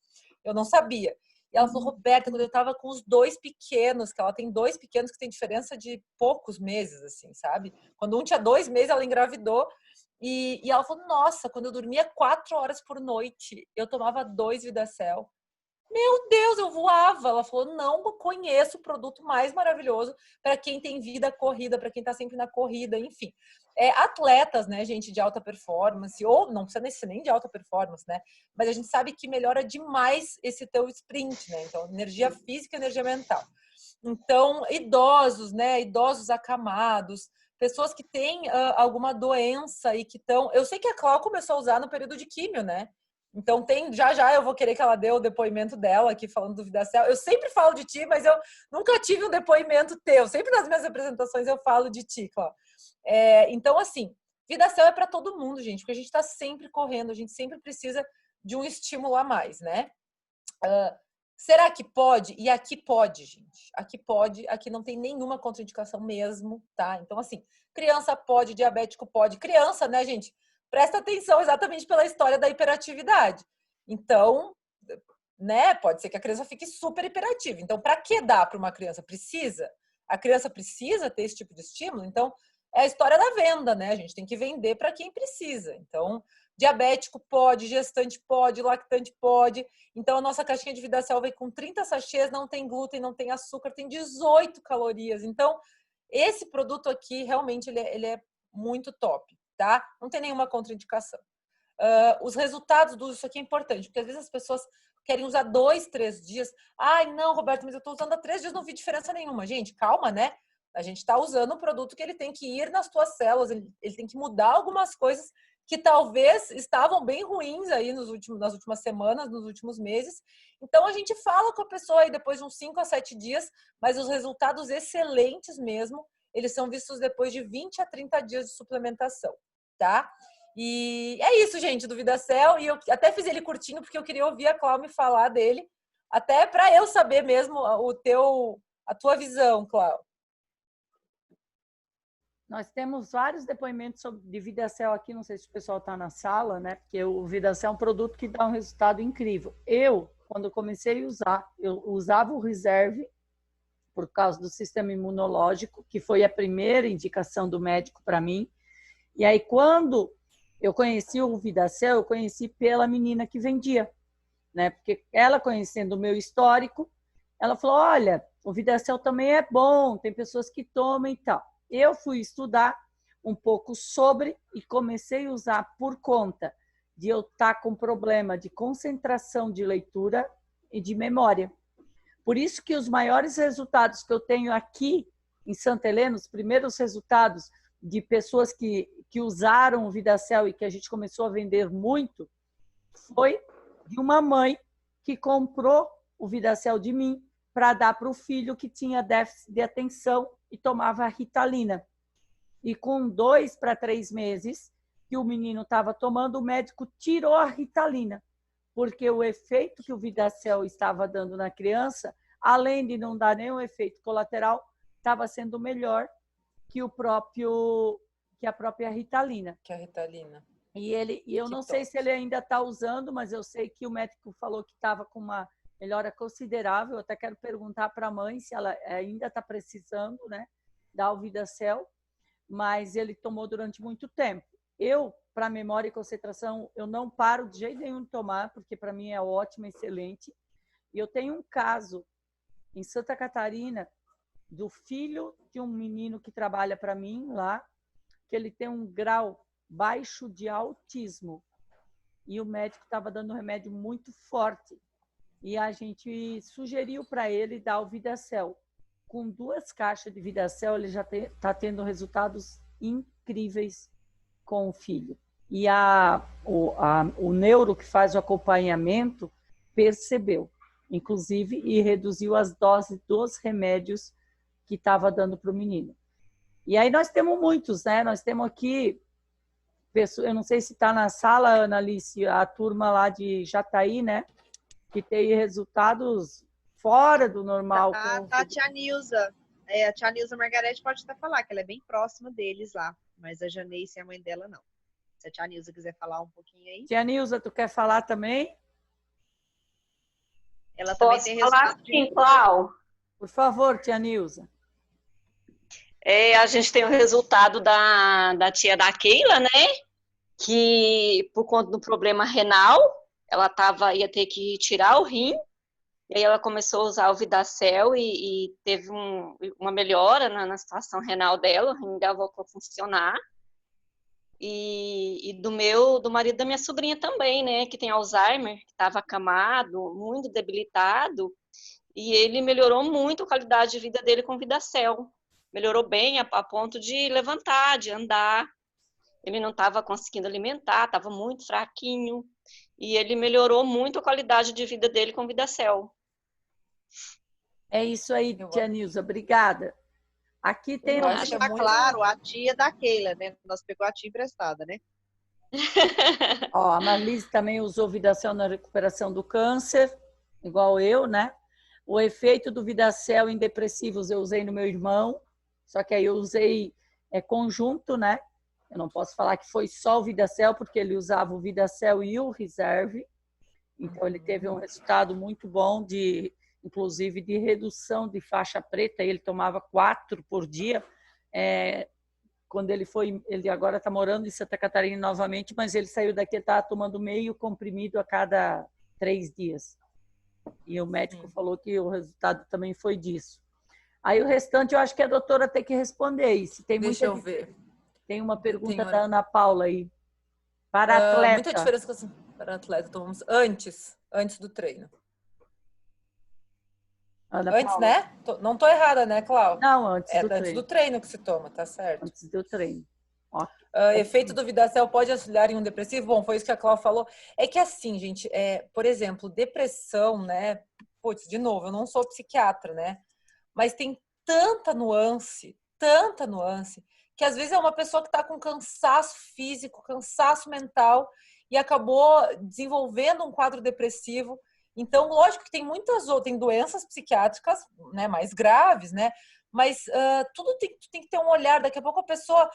Eu não sabia. E ela falou, Roberta, quando eu tava com os 2 pequenos, que ela tem 2 pequenos que tem diferença de poucos meses, assim, sabe? Quando um tinha 2 meses, ela engravidou. E ela falou, nossa, quando eu dormia 4 horas por noite, eu tomava 2 Vidacel. Meu Deus, eu voava. Ela falou, não conheço o produto mais maravilhoso para quem tem vida corrida, para quem está sempre na corrida, enfim. Atletas, né, gente, de alta performance, ou não precisa ser nem de alta performance, né? Mas a gente sabe que melhora demais esse teu sprint, né? Então, energia física e energia mental. Então, idosos, né? Idosos acamados, pessoas que têm alguma doença e que estão... Eu sei que a Clau começou a usar no período de químio, né? Então, já eu vou querer que ela dê o depoimento dela aqui, falando do Vidacel. Eu sempre falo de ti, mas eu nunca tive um depoimento teu. Sempre nas minhas apresentações eu falo de ti, Clau. Então, assim, VidaCell é para todo mundo, gente, porque a gente está sempre correndo, a gente sempre precisa de um estímulo a mais, né? Será que pode? E aqui pode, gente. Aqui pode, aqui não tem nenhuma contraindicação mesmo, tá? Então, assim, criança pode, diabético pode. Criança, né, gente? Presta atenção exatamente pela história da hiperatividade. Então, né, pode ser que a criança fique super hiperativa. Então, para que dar para uma criança? Precisa? A criança precisa ter esse tipo de estímulo? Então, é a história da venda, né? A gente tem que vender para quem precisa. Então, diabético pode, gestante pode, lactante pode. Então, a nossa caixinha de VidaCell vem com 30 sachês, não tem glúten, não tem açúcar, tem 18 calorias. Então, esse produto aqui, realmente, ele é muito top, tá? Não tem nenhuma contraindicação. Os resultados do uso, isso aqui é importante, porque às vezes as pessoas querem usar 2, 3 dias. Ai, não, Roberto, mas eu estou usando há 3 dias, não vi diferença nenhuma. Gente, calma, né? A gente está usando um produto que ele tem que ir nas tuas células, ele tem que mudar algumas coisas que talvez estavam bem ruins aí nas últimas semanas, nos últimos meses. Então, a gente fala com a pessoa aí depois de uns 5 a 7 dias, mas os resultados excelentes mesmo, eles são vistos depois de 20 a 30 dias de suplementação, tá? E é isso, gente, do VidaCell. E eu até fiz ele curtinho, porque eu queria ouvir a Clau me falar dele, até para eu saber mesmo a tua visão, Clau. Nós temos vários depoimentos de VidaCell aqui, não sei se o pessoal está na sala, né? Porque o VidaCell é um produto que dá um resultado incrível. Quando comecei a usar, eu usava o Reserve por causa do sistema imunológico, que foi a primeira indicação do médico para mim. E aí, quando eu conheci o VidaCell, eu conheci pela menina que vendia, né? Porque ela, conhecendo o meu histórico, ela falou, olha, o VidaCell também é bom, tem pessoas que tomam e tal. Eu fui estudar um pouco sobre e comecei a usar por conta de eu estar com problema de concentração de leitura e de memória. Por isso que os maiores resultados que eu tenho aqui em Santa Helena, os primeiros resultados de pessoas que usaram o VidaCell e que a gente começou a vender muito, foi de uma mãe que comprou o VidaCell de mim para dar para o filho que tinha déficit de atenção e tomava a Ritalina. E com 2 para 3 meses que o menino estava tomando, o médico tirou a Ritalina, porque o efeito que o VidaCell estava dando na criança, além de não dar nenhum efeito colateral, estava sendo melhor que a própria Ritalina. Que a Ritalina. E eu não sei se ele ainda está usando, mas eu sei que o médico falou que estava com uma melhora considerável. Eu até quero perguntar para a mãe se ela ainda está precisando, né, dar o VidaCell, mas ele tomou durante muito tempo. Para memória e concentração, eu não paro de jeito nenhum de tomar, porque para mim é ótimo, excelente. E eu tenho um caso em Santa Catarina do filho de um menino que trabalha para mim lá, que ele tem um grau baixo de autismo. E o médico estava dando um remédio muito forte. E a gente sugeriu para ele dar o VidaCell. Com 2 caixas de VidaCell, ele já está tendo resultados incríveis com o filho. E o neuro que faz o acompanhamento percebeu, inclusive, e reduziu as doses dos remédios que estava dando para o menino. E aí nós temos muitos, né? Nós temos aqui, eu não sei se está na sala, Ana Alice, a turma lá de Jataí, né? Que tem resultados fora do normal. Tá a tia Nilza. A tia Nilza Margarete pode até falar, que ela é bem próxima deles lá. Mas a Janeice e a mãe dela, não. Se a tia Nilza quiser falar um pouquinho aí. Tia Nilza, tu quer falar também? Ela também tem resultado. Sim, Clau. Por favor, tia Nilza. A gente tem o resultado da tia da Keila, né? Que por conta do problema renal, ela ia ter que tirar o rim. E aí ela começou a usar o VidaCell e teve uma melhora na situação renal dela, o rim dela voltou a funcionar. E do marido da minha sobrinha também, né, que tem Alzheimer, que estava acamado, muito debilitado, e ele melhorou muito a qualidade de vida dele com o VidaCell. Melhorou bem a ponto de levantar, de andar. Ele não estava conseguindo alimentar, estava muito fraquinho. E ele melhorou muito a qualidade de vida dele com o VidaCell. É isso aí, tia Nilza, obrigada. Aqui tem... Eu Pra acho que é deixar muito- claro, a tia da Keila, né? Nós pegou a tia emprestada, né? Ó, a Marlise também usou Vidacel na recuperação do câncer, igual eu, né? O efeito do Vidacel em depressivos eu usei no meu irmão, só que aí eu usei conjunto, né? Eu não posso falar que foi só o Vidacel, porque ele usava o Vidacel e o Reserve. Então, ele teve um resultado muito bom, inclusive de redução de faixa preta. Ele tomava 4 por dia. Quando ele agora está morando em Santa Catarina novamente, mas ele saiu daqui e está tomando meio comprimido a cada 3 dias. E o médico falou que o resultado também foi disso. Aí o restante eu acho que a doutora tem que responder isso. Deixa eu ver. Tem uma pergunta da Ana Paula aí. Para Muita atleta. diferença para atleta. Tomamos antes do treino. Ana Antes, Paula. né? Não tô errada, né, Cláudia? Não, antes do antes treino. do treino que se toma, tá certo. Antes do treino. Ó. Efeito do Vidacel pode auxiliar em um depressivo? Bom, foi isso que a Cláudia falou. É que assim, gente, por exemplo, depressão, né? Putz, de novo, eu não sou psiquiatra, né? Mas tem tanta nuance, que às vezes é uma pessoa que está com cansaço físico, cansaço mental e acabou desenvolvendo um quadro depressivo. Então, lógico que tem tem doenças psiquiátricas, né, mais graves, né? Mas tudo tem que ter um olhar. Daqui a pouco a pessoa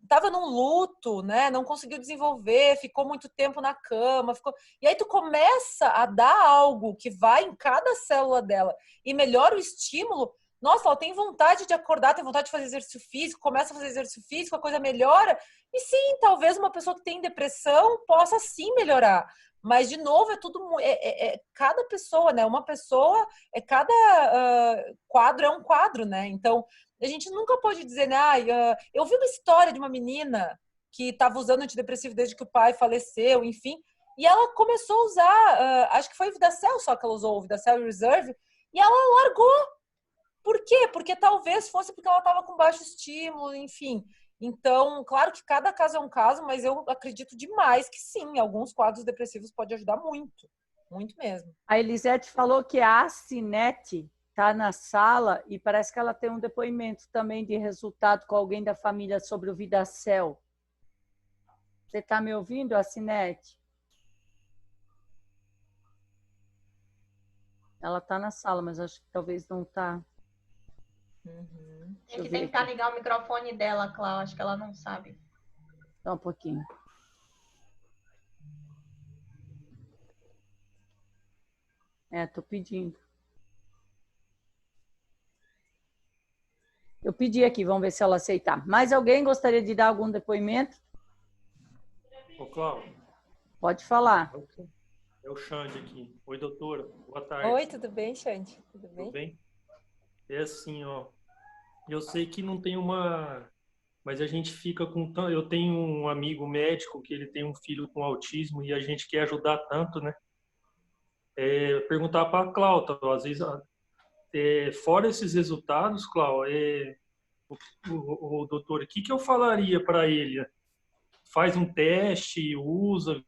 estava num luto, né? Não conseguiu desenvolver, ficou muito tempo na cama, e aí tu começa a dar algo que vai em cada célula dela e melhora o estímulo. Nossa, ela tem vontade de acordar, tem vontade de fazer exercício físico, começa a fazer exercício físico, a coisa melhora. E sim, talvez uma pessoa que tem depressão possa sim melhorar. Mas, de novo, é tudo... cada pessoa, né? Uma pessoa, cada quadro é um quadro, né? Então, a gente nunca pode dizer, né? Eu vi uma história de uma menina que estava usando antidepressivo desde que o pai faleceu, enfim. E ela começou a usar, acho que foi o Vidacel só que ela usou, o Vidacel e Reserve, e ela largou. Por quê? Porque talvez fosse porque ela estava com baixo estímulo, enfim. Então, claro que cada caso é um caso, mas eu acredito demais que sim, alguns quadros depressivos podem ajudar muito. Muito mesmo. A Elisete falou que a Cinete está na sala e parece que ela tem um depoimento também de resultado com alguém da família sobre o Vidacel. Você está me ouvindo, Cinete? Ela está na sala, mas acho que talvez não está. Tem que tentar ligar o microfone dela, Cláudia. Acho que ela não sabe. Só um pouquinho. Tô pedindo. Eu pedi aqui, vamos ver se ela aceitar. Mais alguém gostaria de dar algum depoimento? Ô, Cláudia. Pode falar. É o Xande aqui. Oi, doutora. Boa tarde. Oi, tudo bem, Xande? Tudo bem? Tudo bem? É assim, ó. Eu sei que não tem uma... Mas a gente fica com... Eu tenho um amigo médico que ele tem um filho com autismo e a gente quer ajudar tanto, né? Perguntar para a Cláudia, às vezes... fora esses resultados, Cláudia, o doutor, o que eu falaria para ele? Faz um teste, usa,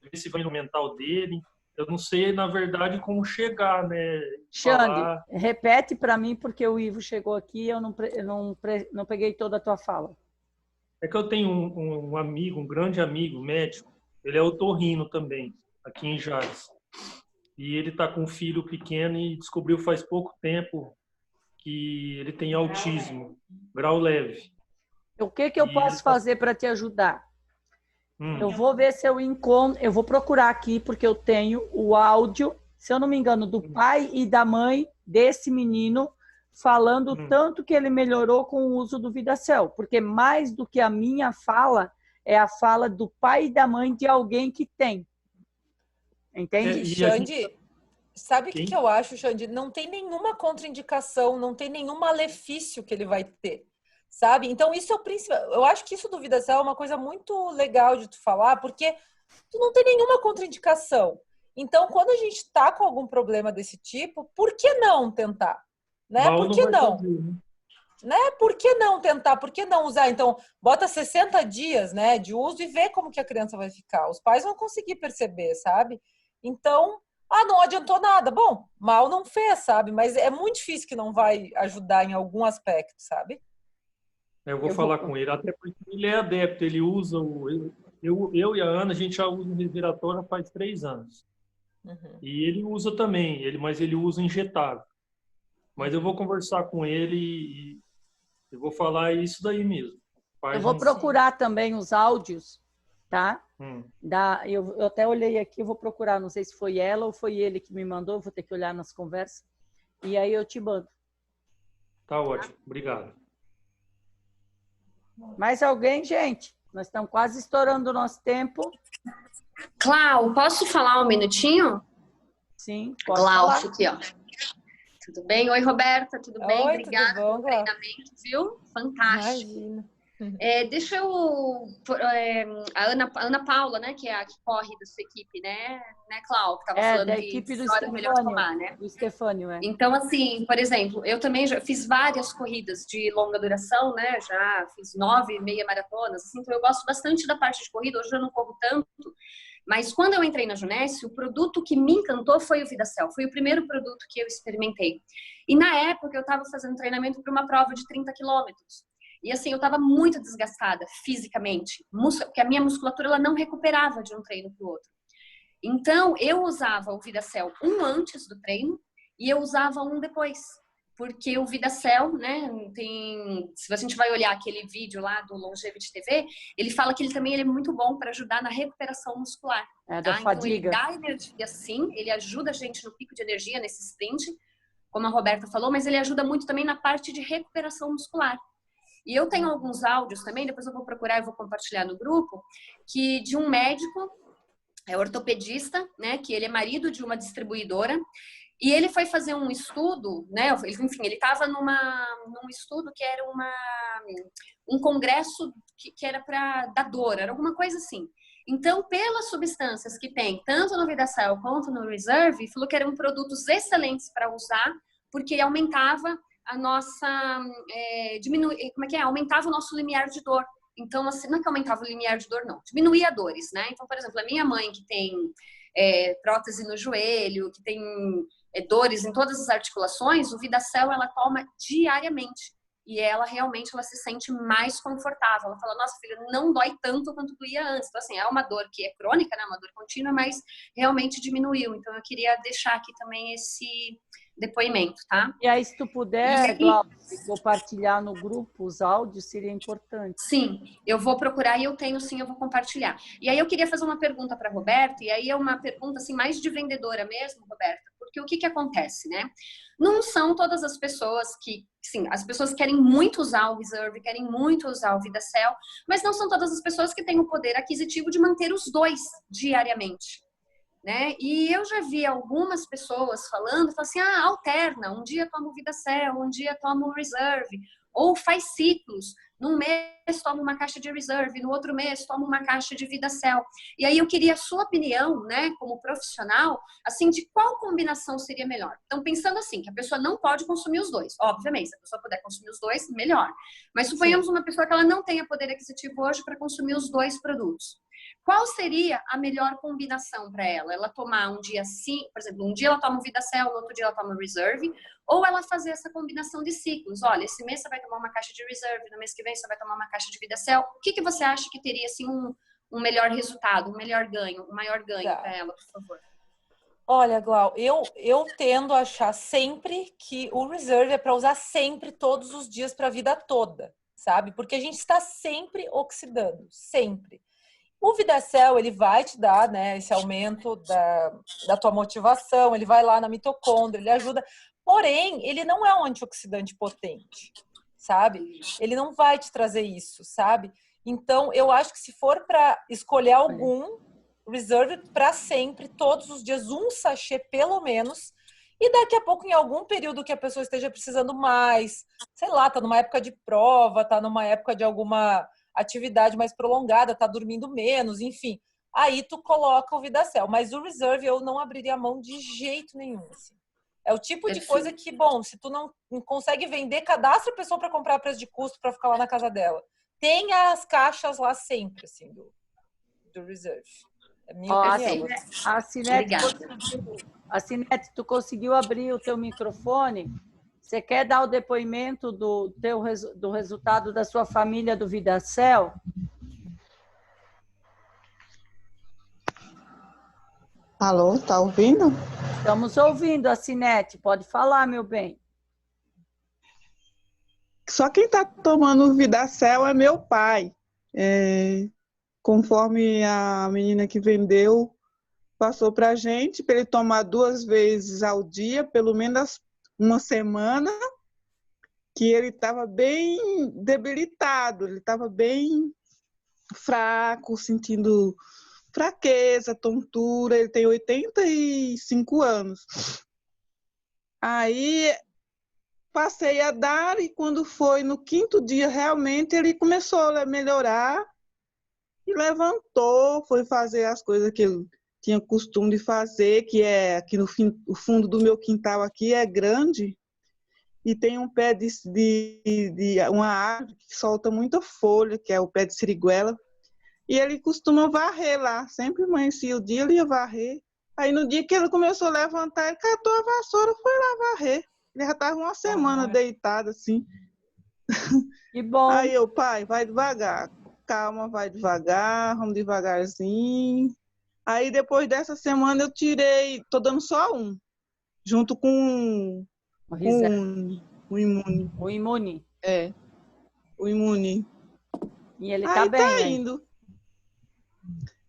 vê se vai no mental dele. Eu não sei, na verdade, como chegar, né? Xande, repete para mim, porque o Ivo chegou aqui e eu não peguei toda a tua fala. É que eu tenho um amigo, um grande amigo médico, ele é otorrino também, aqui em Jales. E ele está com um filho pequeno e descobriu faz pouco tempo que ele tem autismo, grau leve. O que eu posso fazer para te ajudar? Eu vou ver se eu encontro, eu vou procurar aqui, porque eu tenho o áudio, se eu não me engano, do pai e da mãe desse menino, falando tanto que ele melhorou com o uso do Vidacel. Porque mais do que a minha fala, é a fala do pai e da mãe de alguém que tem. Entende? Xande, sabe o que eu acho, Xande? Não tem nenhuma contraindicação, não tem nenhum malefício que ele vai ter. Sabe? Então, isso é o principal. Eu acho que isso do Vidacel é uma coisa muito legal de tu falar, porque tu não tem nenhuma contraindicação. Então, quando a gente tá com algum problema desse tipo, por que não tentar? Né? Por que não? Né? Por que não tentar? Por que não usar? Então, bota 60 dias, né, de uso e vê como que a criança vai ficar. Os pais vão conseguir perceber, sabe? Então, Ah, não adiantou nada. Bom, mal não fez, sabe? Mas é muito difícil que não vai ajudar em algum aspecto, sabe? Eu vou falar com ele, até porque ele é adepto, ele usa eu e a Ana, a gente já usa o Resveratrol faz 3 anos. E ele usa também, mas ele usa injetável. Mas eu vou conversar com ele e eu vou falar isso daí mesmo. Eu vou procurar também os áudios, tá? Eu até olhei aqui, eu vou procurar, não sei se foi ela ou foi ele que me mandou, vou ter que olhar nas conversas. E aí eu te mando. Tá ótimo, obrigado. Mais alguém, gente? Nós estamos quase estourando o nosso tempo. Clau, posso falar um minutinho? Sim, pode Clau, falar. aqui, ó. Tudo bem? Oi, Roberta, tudo bem? Oi, Obrigada tudo bom, pelo treinamento, viu? Fantástico. Imagina. Deixa eu... a Ana Paula, né, que é a que corre da sua equipe, né, Clau? Que estava falando da de equipe do horas melhor tomar, né? Do Stefânio, é. Então, assim, por exemplo, eu também já fiz várias corridas de longa duração, né? Já fiz 9 meia maratonas, assim, então eu gosto bastante da parte de corrida. Hoje eu não corro tanto, mas quando eu entrei na Junesse, o produto que me encantou foi o VidaCell. Foi o primeiro produto que eu experimentei. E na época eu estava fazendo treinamento para uma prova de 30 quilômetros. E assim, eu estava muito desgastada fisicamente, porque a minha musculatura ela não recuperava de um treino para o outro. Então, eu usava o VidaCell um antes do treino e eu usava um depois. Porque o VidaCell, né, se a gente vai olhar aquele vídeo lá do Longevity TV, ele fala que ele também é muito bom para ajudar na recuperação muscular. Da fadiga. Então, ele dá energia sim, ele ajuda a gente no pico de energia, nesse sprint, como a Roberta falou, mas ele ajuda muito também na parte de recuperação muscular. E eu tenho alguns áudios também, depois eu vou procurar e vou compartilhar no grupo, que de um médico, ortopedista, né, que ele é marido de uma distribuidora, e ele foi fazer um estudo, né, enfim, ele estava num estudo que era um congresso que era para dar dor, era alguma coisa assim. Então, pelas substâncias que tem, tanto no VidaCell quanto no Reserve, falou que eram produtos excelentes para usar, porque aumentava a nossa, aumentava o nosso limiar de dor. Então, assim, não é que aumentava o limiar de dor, não. Diminuía dores, né? Então, por exemplo, a minha mãe que tem prótese no joelho, que tem dores em todas as articulações, o VidaCell ela toma diariamente. E ela realmente se sente mais confortável. Ela fala, nossa, filha, não dói tanto quanto doía antes. Então, assim, é uma dor que é crônica, né? Uma dor contínua, mas realmente diminuiu. Então, eu queria deixar aqui também esse depoimento, tá? E aí, se tu puder, Glaucia, compartilhar no grupo os áudios, seria importante. Sim, eu vou procurar e eu tenho sim, eu vou compartilhar. E aí eu queria fazer uma pergunta para a Roberta, e aí é uma pergunta assim, mais de vendedora mesmo, Roberta, porque o que acontece, né? Não são todas as pessoas que, sim, as pessoas querem muito usar o Reserve, querem muito usar o VidaCell, mas não são todas as pessoas que têm o poder aquisitivo de manter os dois diariamente. Né? E eu já vi algumas pessoas falando assim, alterna, um dia toma o VidaCell, um dia toma o Reserve, ou faz ciclos, num mês toma uma caixa de Reserve, no outro mês toma uma caixa de VidaCell. E aí eu queria a sua opinião, né, como profissional, assim, de qual combinação seria melhor. Então, pensando assim, que a pessoa não pode consumir os dois, obviamente, se a pessoa puder consumir os dois, melhor. Mas suponhamos uma pessoa que ela não tenha poder aquisitivo hoje para consumir os dois produtos. Qual seria a melhor combinação para ela? Ela tomar um dia assim, por exemplo, um dia ela toma o VidaCell, no outro dia ela toma o Reserve, ou ela fazer essa combinação de ciclos. Olha, esse mês você vai tomar uma caixa de Reserve, no mês que vem você vai tomar uma caixa de VidaCell. O que você acha que teria assim um melhor resultado, um melhor ganho, um maior ganho para ela, por favor? Olha, Glau, eu tendo a achar sempre que o Reserve é para usar sempre, todos os dias, para a vida toda, sabe? Porque a gente está sempre oxidando, sempre. O VidaCell, ele vai te dar, né, esse aumento da tua motivação, ele vai lá na mitocôndria, ele ajuda. Porém, ele não é um antioxidante potente, sabe? Ele não vai te trazer isso, sabe? Então, eu acho que se for para escolher algum, Reserve para sempre, todos os dias, um sachê pelo menos. E daqui a pouco, em algum período que a pessoa esteja precisando mais, sei lá, tá numa época de prova, tá numa época de alguma atividade mais prolongada, tá dormindo menos, enfim. Aí tu coloca o VidaCell. Mas o Reserve eu não abriria a mão de jeito nenhum, assim. É o tipo de coisa que, bom, se tu não consegue vender, cadastra a pessoa para comprar a preço de custo para ficar lá na casa dela. Tem as caixas lá sempre, assim, do Reserve. É minha opinião. A Cinete Sinete, tu conseguiu abrir o teu microfone? Você quer dar o depoimento do resultado da sua família do VidaCel? Alô, tá ouvindo? Estamos ouvindo, Sinete. Pode falar, meu bem. Só quem tá tomando o VidaCel é meu pai. Conforme a menina que vendeu passou pra gente, para ele tomar 2 vezes ao dia, pelo menos uma semana, que ele estava bem debilitado, ele estava bem fraco, sentindo fraqueza, tontura, ele tem 85 anos. Aí passei a dar e quando foi no 5º dia, realmente, ele começou a melhorar e levantou, foi fazer as coisas que ele tinha costume de fazer, que é aqui no o fundo do meu quintal aqui é grande e tem um pé de uma árvore que solta muita folha, que é o pé de siriguela, e ele costuma varrer lá, sempre amanhecia o dia, ele ia varrer. Aí no dia que ele começou a levantar, ele catou a vassoura e foi lá varrer. Ele já estava uma semana deitado assim. Que bom. Aí eu, pai, vai devagar, calma, vai devagar, vamos devagarzinho. Aí depois dessa semana eu tirei, tô dando só um, junto com o Imune. O Imune. O Imune. E ele tá bem, tá indo.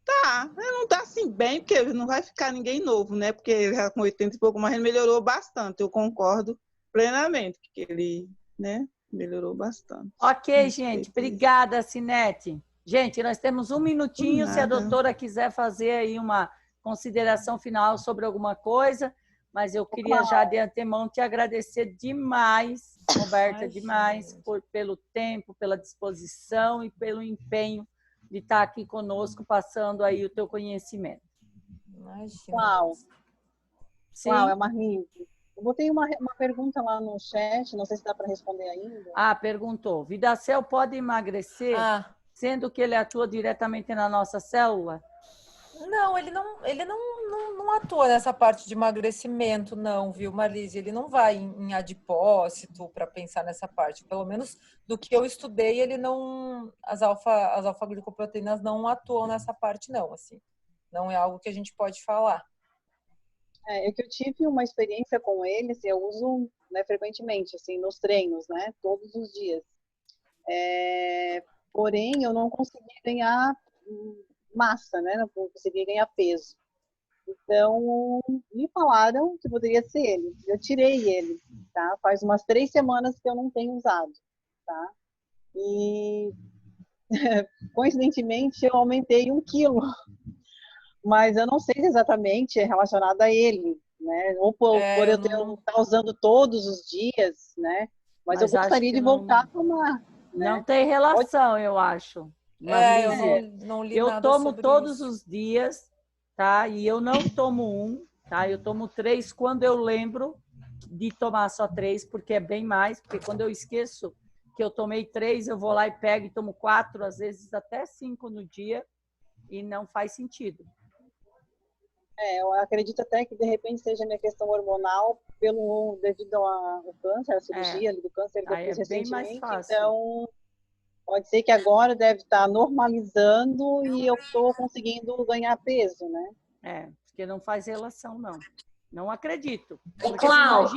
Tá, ele não tá assim bem, porque não vai ficar ninguém novo, né? Porque ele já com 80 e pouco, mas ele melhorou bastante, eu concordo plenamente, que ele, né, melhorou bastante. Ok, gente, obrigada, Sinete. Gente, nós temos 1 minutinho, se a doutora quiser fazer aí uma consideração final sobre alguma coisa, mas eu queria já de antemão te agradecer demais, Roberta, demais, pelo tempo, pela disposição e pelo empenho de estar aqui conosco, passando aí o teu conhecimento. Clau, é Marlise. Eu botei uma pergunta lá no chat, não sei se dá para responder ainda. Perguntou. VidaCel pode emagrecer, sendo que ele atua diretamente na nossa célula? Não, ele não atua nessa parte de emagrecimento, não, viu, Marlise? Ele não vai em adipócito para pensar nessa parte. Pelo menos do que eu estudei, ele não. As alfa-glicoproteínas não atuam nessa parte, não. Assim, não é algo que a gente pode falar. É que eu tive uma experiência com ele, assim, eu uso, né, frequentemente, assim, nos treinos, né, todos os dias. Porém, eu não consegui ganhar massa, né? Não consegui ganhar peso. Então, me falaram que poderia ser ele. Eu tirei ele, tá? Faz umas 3 semanas que eu não tenho usado, tá? E, coincidentemente, eu aumentei 1 quilo. Mas eu não sei se exatamente é relacionado a ele, né? Ou por eu estar usando todos os dias, né? Mas eu gostaria de voltar a tomar. Não, né? Tem relação, eu acho. Eu tomo todos os dias, tá? E eu não tomo 1, tá? Eu tomo 3 quando eu lembro de tomar só 3, porque é bem mais. Porque quando eu esqueço que eu tomei 3, eu vou lá e pego e tomo 4, às vezes até 5 no dia, e não faz sentido. Eu acredito até que de repente seja minha questão hormonal devido ao câncer, a cirurgia do câncer que eu fiz recentemente. Então, pode ser que agora deve estar normalizando e eu estou conseguindo ganhar peso, né? Porque não faz relação, não. Não acredito. Clau,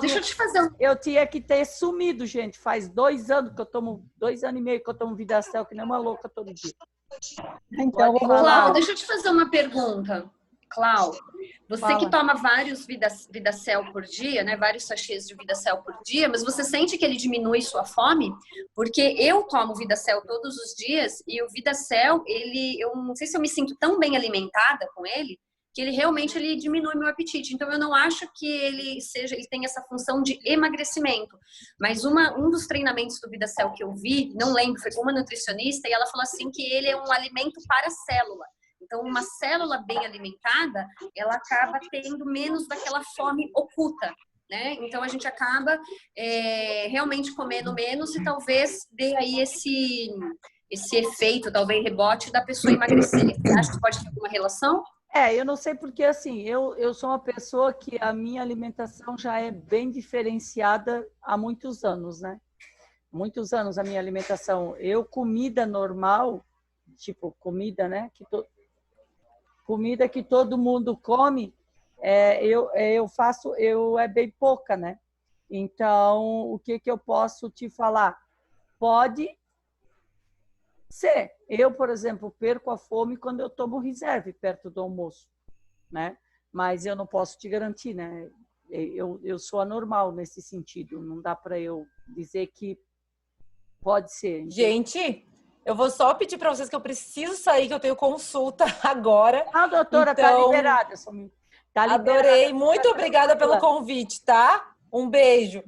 deixa eu te fazer Eu tinha que ter sumido, gente. Faz 2 anos que eu tomo, 2 anos e meio que eu tomo VidaCel, que nem uma louca todo dia. Então, Clau, deixa eu te fazer uma pergunta. Clau, você que toma vários VidaCel por dia, né? Vários sachês de VidaCel por dia, mas você sente que ele diminui sua fome? Porque eu tomo VidaCel todos os dias e o VidaCel, eu não sei se eu me sinto tão bem alimentada com ele, que ele realmente diminui meu apetite. Então eu não acho que ele tem essa função de emagrecimento. Mas um dos treinamentos do VidaCel que eu vi, não lembro, foi com uma nutricionista, e ela falou assim que ele é um alimento para a célula. Então, uma célula bem alimentada, ela acaba tendo menos daquela fome oculta, né? Então, a gente acaba realmente comendo menos e talvez dê aí esse efeito, talvez rebote da pessoa emagrecer. Você acha que pode ter alguma relação? Eu não sei porque, assim, eu sou uma pessoa que a minha alimentação já é bem diferenciada há muitos anos, né? Muitos anos a minha alimentação. Comida normal, tipo, comida, né? Comida que todo mundo come, eu faço, é bem pouca, né? Então, o que eu posso te falar? Pode ser. Eu, por exemplo, perco a fome quando eu tomo reserve perto do almoço, né? Mas eu não posso te garantir, né? Eu sou anormal nesse sentido. Não dá para eu dizer que pode ser. Entendeu? Gente, eu vou só pedir para vocês que eu preciso sair, que eu tenho consulta agora. Ah, doutora, tá liberada. Tá liberada. Adorei. Muito obrigada pelo convite, tá? Um beijo.